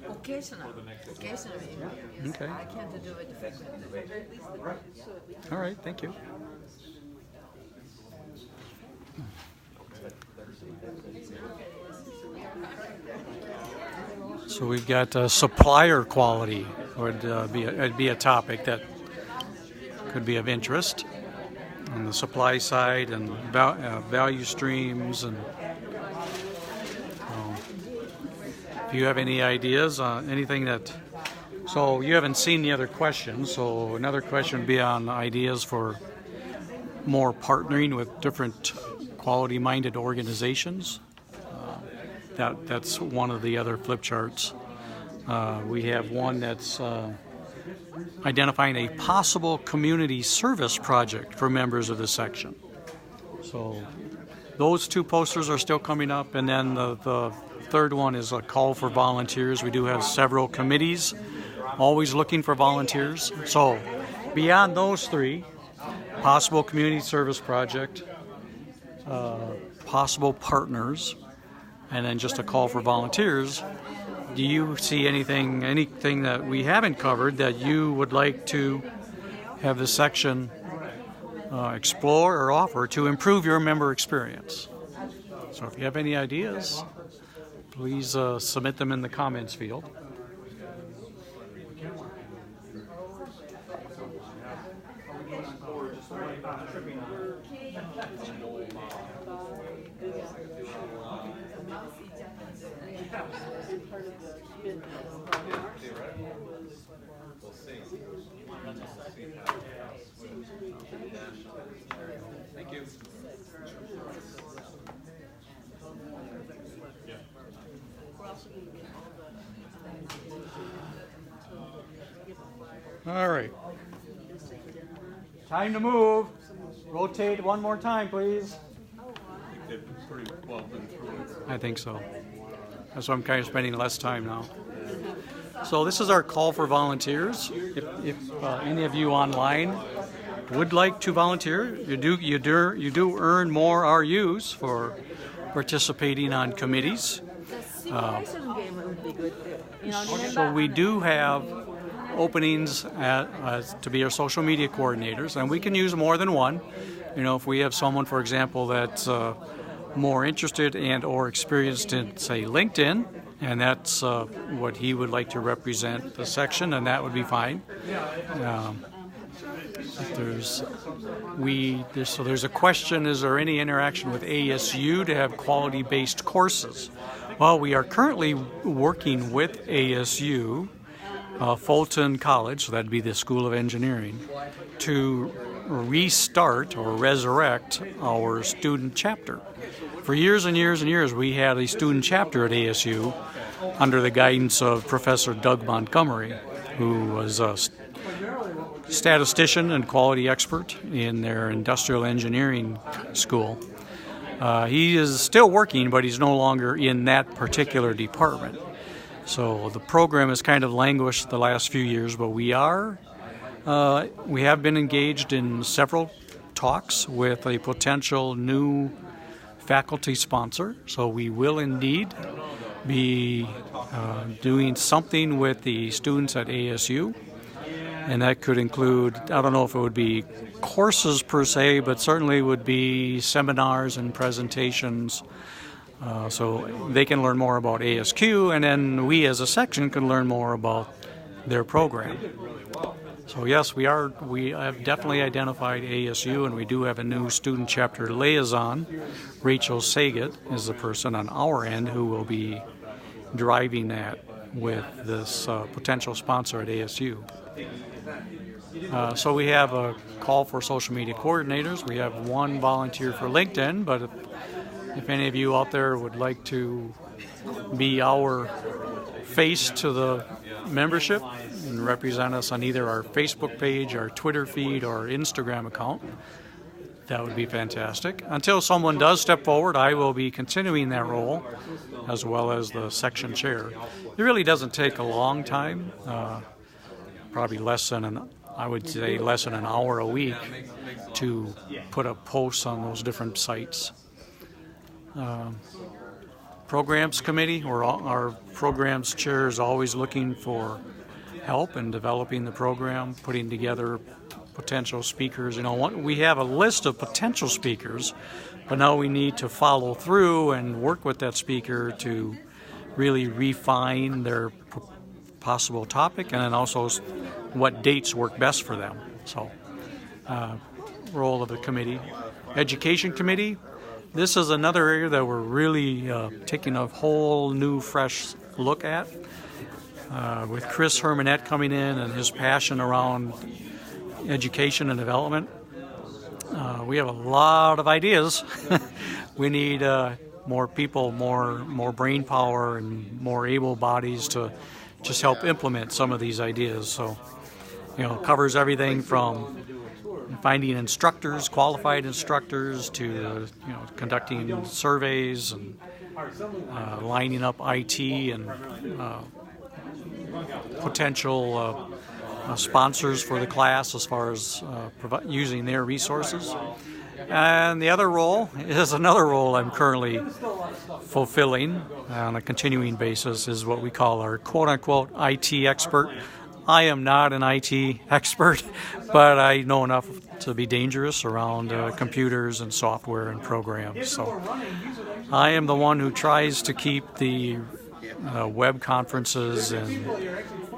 Occasionally. Okay. I can't do it frequently. All right, thank you. So we've got supplier quality would be a topic that could be of interest on the supply side and value streams. And if you have any ideas on anything that, so you haven't seen the other questions. So another question would be on ideas for more partnering with different quality-minded organizations. That's one of the other flip charts. We have one that's identifying a possible community service project for members of the section. So those 2 posters are still coming up, and then the third one is a call for volunteers. We do have several committees always looking for volunteers. So beyond those three, possible community service project, possible partners, and then just a call for volunteers. Do you see anything that we haven't covered that you would like to have the section explore or offer to improve your member experience? So if you have any ideas, please submit them in the comments field. Thank you. All right. Time to move. Rotate one more time, please. I think so. That's why I'm kind of spending less time now. So this is our call for volunteers. If any of you online would like to volunteer, you do earn more RUs for participating on committees. So we do have openings to be our social media coordinators, and we can use more than one. You know, if we have someone, for example, that's more interested and or experienced in, say, LinkedIn, and that's what he would like to represent the section, and that would be fine. So there's a question: is there any interaction with ASU to have quality-based courses? Well, we are currently working with ASU, Fulton College, so that'd be the School of Engineering, to restart or resurrect our student chapter. For years and years and years, we had a student chapter at ASU under the guidance of Professor Doug Montgomery, who was a statistician and quality expert in their industrial engineering school. He is still working, but he's no longer in that particular department. So the program has kind of languished the last few years, but we have been engaged in several talks with a potential new faculty sponsor. So we will indeed be doing something with the students at ASU. And that could include, I don't know if it would be courses per se, but certainly would be seminars and presentations. So they can learn more about ASQ, and then we as a section can learn more about their program. So yes, we have definitely identified ASU, and we do have a new student chapter liaison. Rachel Saget is the person on our end who will be driving that with this potential sponsor at ASU. So we have a call for social media coordinators. We have one volunteer for LinkedIn, but if any of you out there would like to be our face to the membership and represent us on either our Facebook page, our Twitter feed, or Instagram account, that would be fantastic. Until someone does step forward, I will be continuing that role as well as the section chair. It really doesn't take a long time, probably less than an hour a week to put up posts on those different sites. Programs committee, or our programs chair, is always looking for help in developing the program, putting together potential speakers. You know, we have a list of potential speakers, but now we need to follow through and work with that speaker to really refine their possible topic, and then also what dates work best for them. So, role of the committee. Education committee. This is another area that we're really taking a whole new, fresh look at. With Chris Hermanette coming in and his passion around education and development, we have a lot of ideas. We need more people, more brain power, and more able bodies to just help implement some of these ideas. So, you know, it covers everything from finding instructors, qualified instructors, to conducting surveys and lining up IT and potential sponsors for the class as far as using their resources. And the other role is another role I'm currently fulfilling on a continuing basis, is what we call our quote-unquote IT expert. I am not an IT expert, but I know enough to be dangerous around computers and software and programs. So I am the one who tries to keep the web conferences and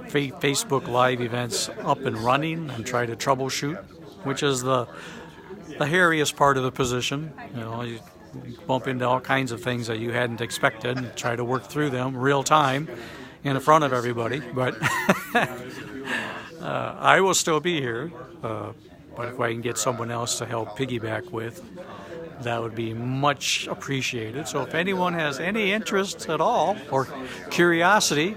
Facebook Live events up and running and try to troubleshoot, which is the hairiest part of the position. You know, you bump into all kinds of things that you hadn't expected and try to work through them real time in front of everybody. But I will still be here. But if I can get someone else to help piggyback with, that would be much appreciated. So if anyone has any interest at all or curiosity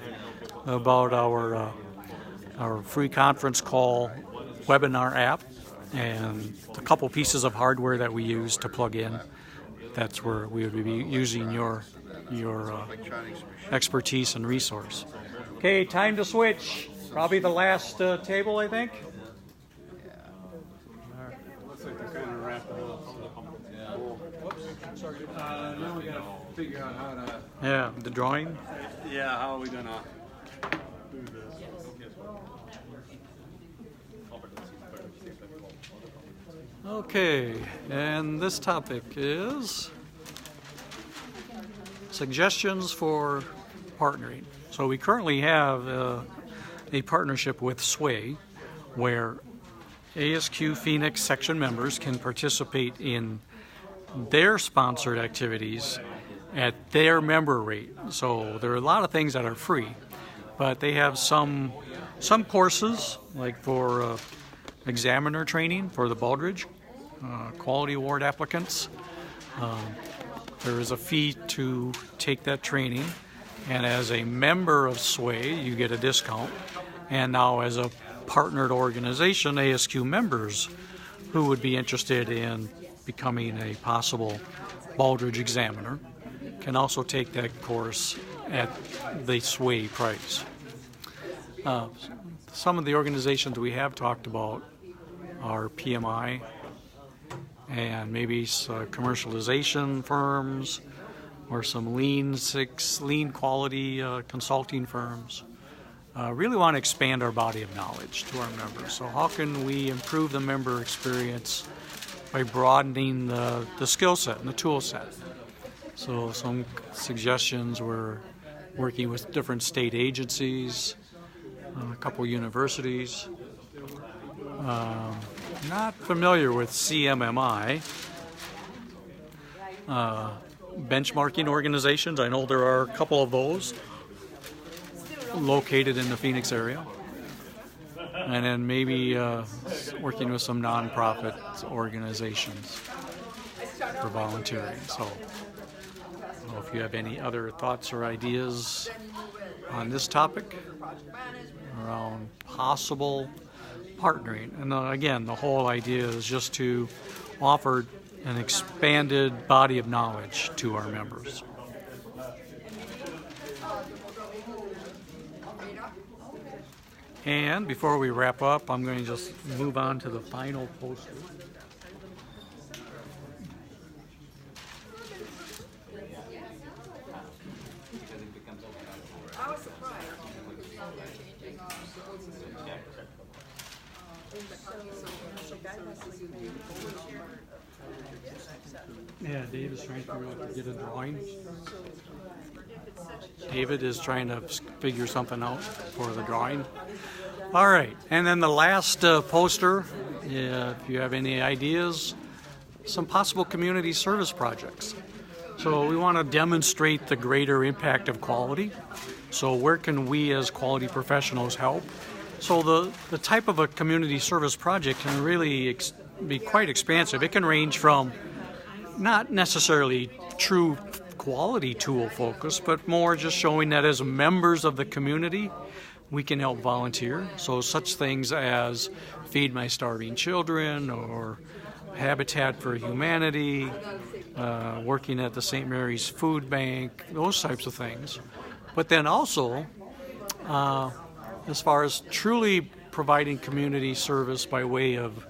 about our free conference call webinar app and a couple pieces of hardware that we use to plug in, that's where we would be using your expertise and resource. Okay, time to switch. Probably the last table, I think. Looks like they're kind of wrapping up. Now we gotta figure out how to. Yeah, the drawing. Yeah, how are we gonna do this? Okay, and this topic is suggestions for partnering. So we currently have a partnership with SWAY, where ASQ Phoenix section members can participate in their sponsored activities at their member rate. So there are a lot of things that are free, but they have some courses, like for examiner training for the Baldridge Quality Award applicants. There is a fee to take that training, and as a member of SWAY, you get a discount. And now as a partnered organization, ASQ members who would be interested in becoming a possible Baldridge examiner can also take that course at the SWAY price. Some of the organizations we have talked about are PMI and maybe some commercialization firms or some lean quality consulting firms. Really want to expand our body of knowledge to our members. So how can we improve the member experience by broadening the skill set and the tool set? So some suggestions were working with different state agencies, a couple universities. Not familiar with CMMI. Benchmarking organizations, I know there are a couple of those located in the Phoenix area. And then maybe working with some nonprofit organizations for volunteering. So if you have any other thoughts or ideas on this topic around possible partnering. And again, the whole idea is just to offer an expanded body of knowledge to our members. And before we wrap up, I'm going to just move on to the final poster. I was surprised because now they're changing the rules and so that has to do with Yeah, Dave is trying to figure out to get a drawing. David is trying to figure something out for the drawing. All right, and then the last poster, if you have any ideas, some possible community service projects. So we want to demonstrate the greater impact of quality. So where can we as quality professionals help? So the type of a community service project can really be quite expansive. It can range from not necessarily true quality tool focus, but more just showing that as members of the community, we can help volunteer. So such things as Feed My Starving Children or Habitat for Humanity, working at the St. Mary's Food Bank, those types of things. But then also, as far as truly providing community service by way of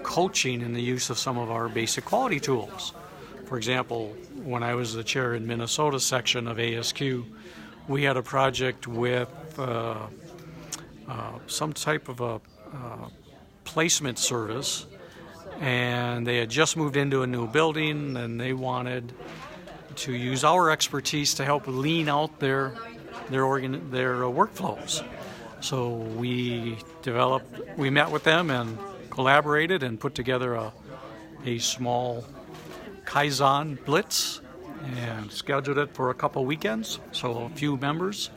coaching in the use of some of our basic quality tools. For example, when I was the chair in Minnesota section of ASQ, we had a project with some type of a placement service, and they had just moved into a new building, and they wanted to use our expertise to help lean out their workflows. So we met with them and collaborated and put together a small Kaizen blitz and scheduled it for a couple weekends. So a few members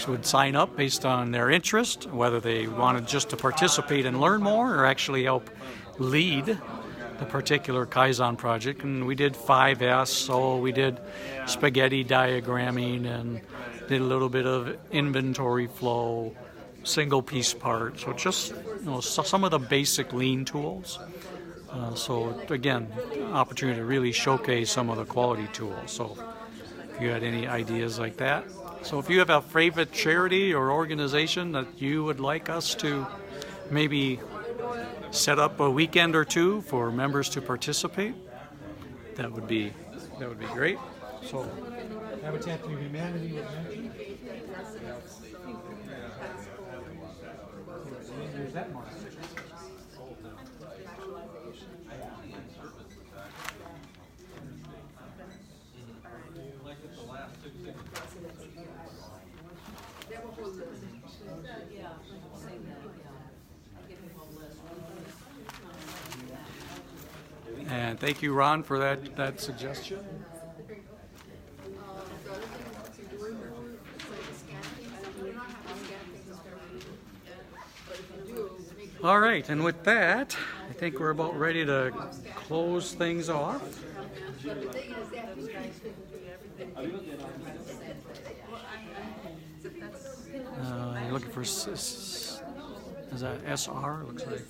would sign up based on their interest, whether they wanted just to participate and learn more or actually help lead the particular Kaizen project. And we did 5S, so we did spaghetti diagramming and did a little bit of inventory flow, single piece part, so just some of the basic lean tools. So again, opportunity to really showcase some of the quality tools. So if you had any ideas like that. So if you have a favorite charity or organization that you would like us to maybe set up a weekend or two for members to participate, that would be great. So Habitat for Humanity was mentioned. There's that mark. And thank you, Ron, for that suggestion. All right, and with that, I think we're about ready to close things off. You're looking for, is that SR? Looks like.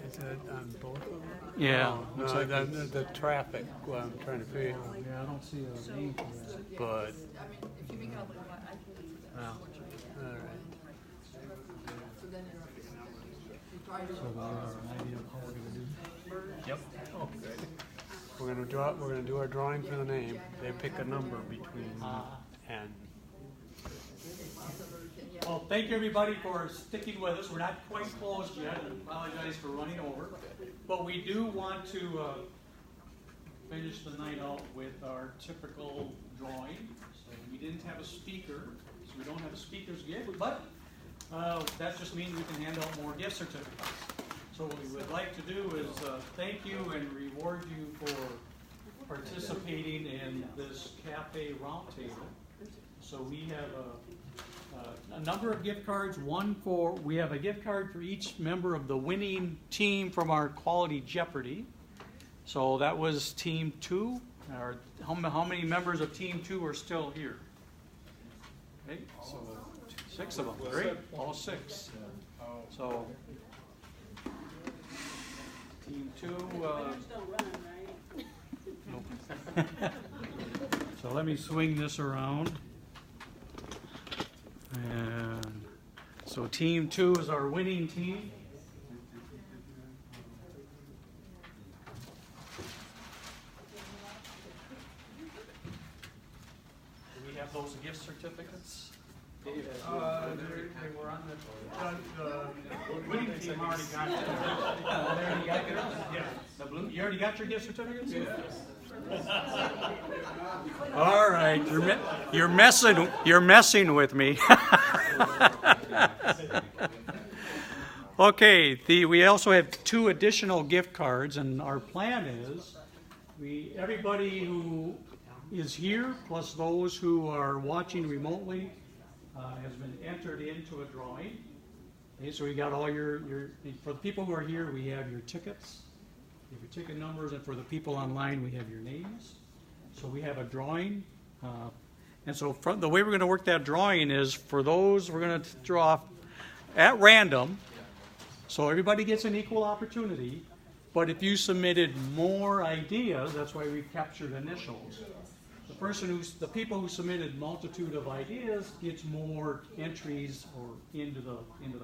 Is that on both of them? Yeah. No, Looks like the traffic, well, I'm trying to figure. Yeah, I don't see a name for that. But. Wow. All right. So we have an idea of how we're going to do. Yep. Okay. We're gonna do our drawing for the name. They pick a number between and. Well, thank you everybody for sticking with us. We're not quite closed yet. I apologize for running over. But we do want to finish the night out with our typical drawing. So we didn't have a speaker, so we don't have a speaker's gift, but that just means we can hand out more gift certificates. So what we would like to do is thank you and reward you for participating in this cafe roundtable. So we have a number of gift cards. We have a gift card for each member of the winning team from our Quality Jeopardy. So that was Team 2. How many members of Team 2 are still here? Okay, so 6 of them. Great, all 6. So Team 2. Nope. So let me swing this around. And so Team 2 is our winning team. Do we have those gift certificates? They were on the winning team already got it. They already got it? Yeah. You already got your gift certificates? Yes. All right, you're messing with me. Okay, we also have 2 additional gift cards, and our plan is everybody who is here plus those who are watching remotely has been entered into a drawing. Okay, so we got all for the people who are here, we have your tickets. You have your ticket numbers, and for the people online, we have your names. So we have a drawing. And so the way we're going to work that drawing is for those, we're going to draw at random. So everybody gets an equal opportunity. But if you submitted more ideas, that's why we've captured initials. The people who submitted multitude of ideas gets more entries or into the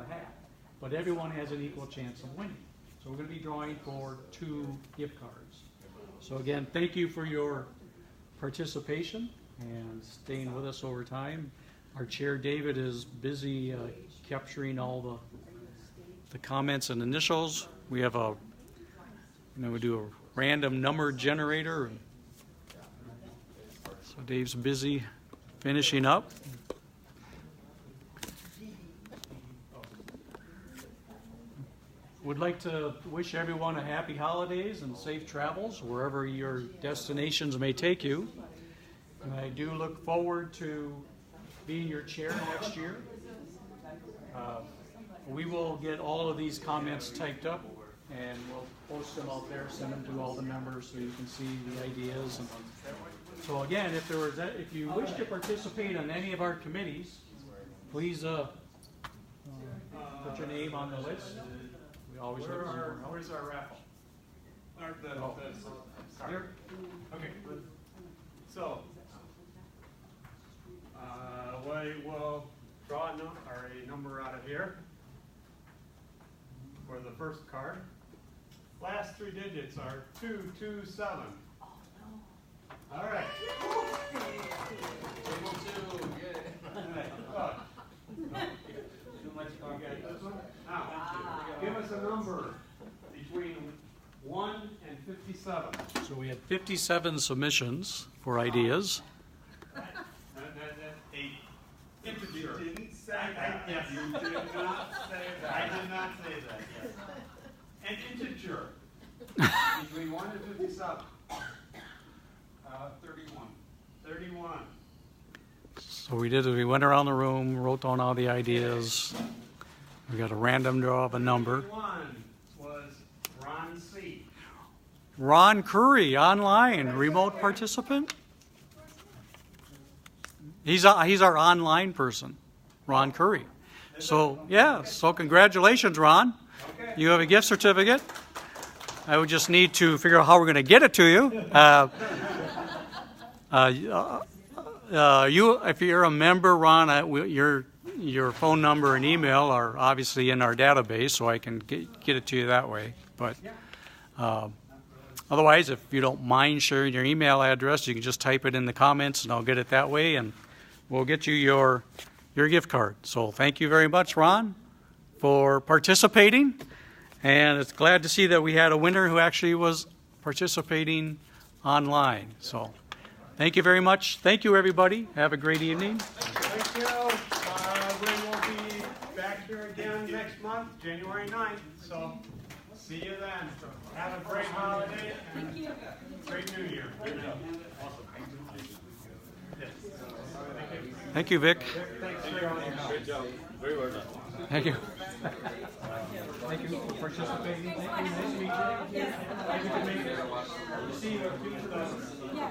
hat. But everyone has an equal chance of winning. So we're going to be drawing for 2 gift cards. So again, thank you for your participation and staying with us over time. Our chair, David, is busy capturing all the comments and initials. We have we do a random number generator. So Dave's busy finishing up. Would like to wish everyone a happy holidays and safe travels wherever your destinations may take you. And I do look forward to being your chair next year. We will get all of these comments typed up and we'll post them out there, send them to all the members so you can see the ideas. And so again, if you wish to participate on any of our committees, please put your name on the list. We always look for Where's our raffle? Sorry. Here? Okay. So, we will draw a number out of here for the first card. Last 3 digits are 227. Oh no! All right. Table 2, Now, give us a number between 1 and 57. So we had 57 submissions for ideas. That's a integer. You didn't say that. Yes. You did not say that. I did not say that, yes. An integer between 1 and 57. 31. 31. So we went around the room, wrote down all the ideas. We got a random draw of a number. 31 was Ron C. Ron Curry, online, remote participant. He's our online person, Ron Curry. So, yeah, so congratulations, Ron. You have a gift certificate. I would just need to figure out how we're going to get it to you. If you're a member, Ron, your phone number and email are obviously in our database, so I can get it to you that way. But otherwise, if you don't mind sharing your email address, you can just type it in the comments, and I'll get it that way, and we'll get you your gift card. So thank you very much, Ron, for participating. And it's glad to see that we had a winner who actually was participating online. So thank you very much. Thank you, everybody. Have a great evening. Thank you. We will be back here again next month, January 9th. So see you then. Have a great holiday and great New Year. Thank you, Vic. Great job. Very well done. Thank you. Thank you for participating. Thank you. Nice to meet you. Thank you for making it. See you. Yeah.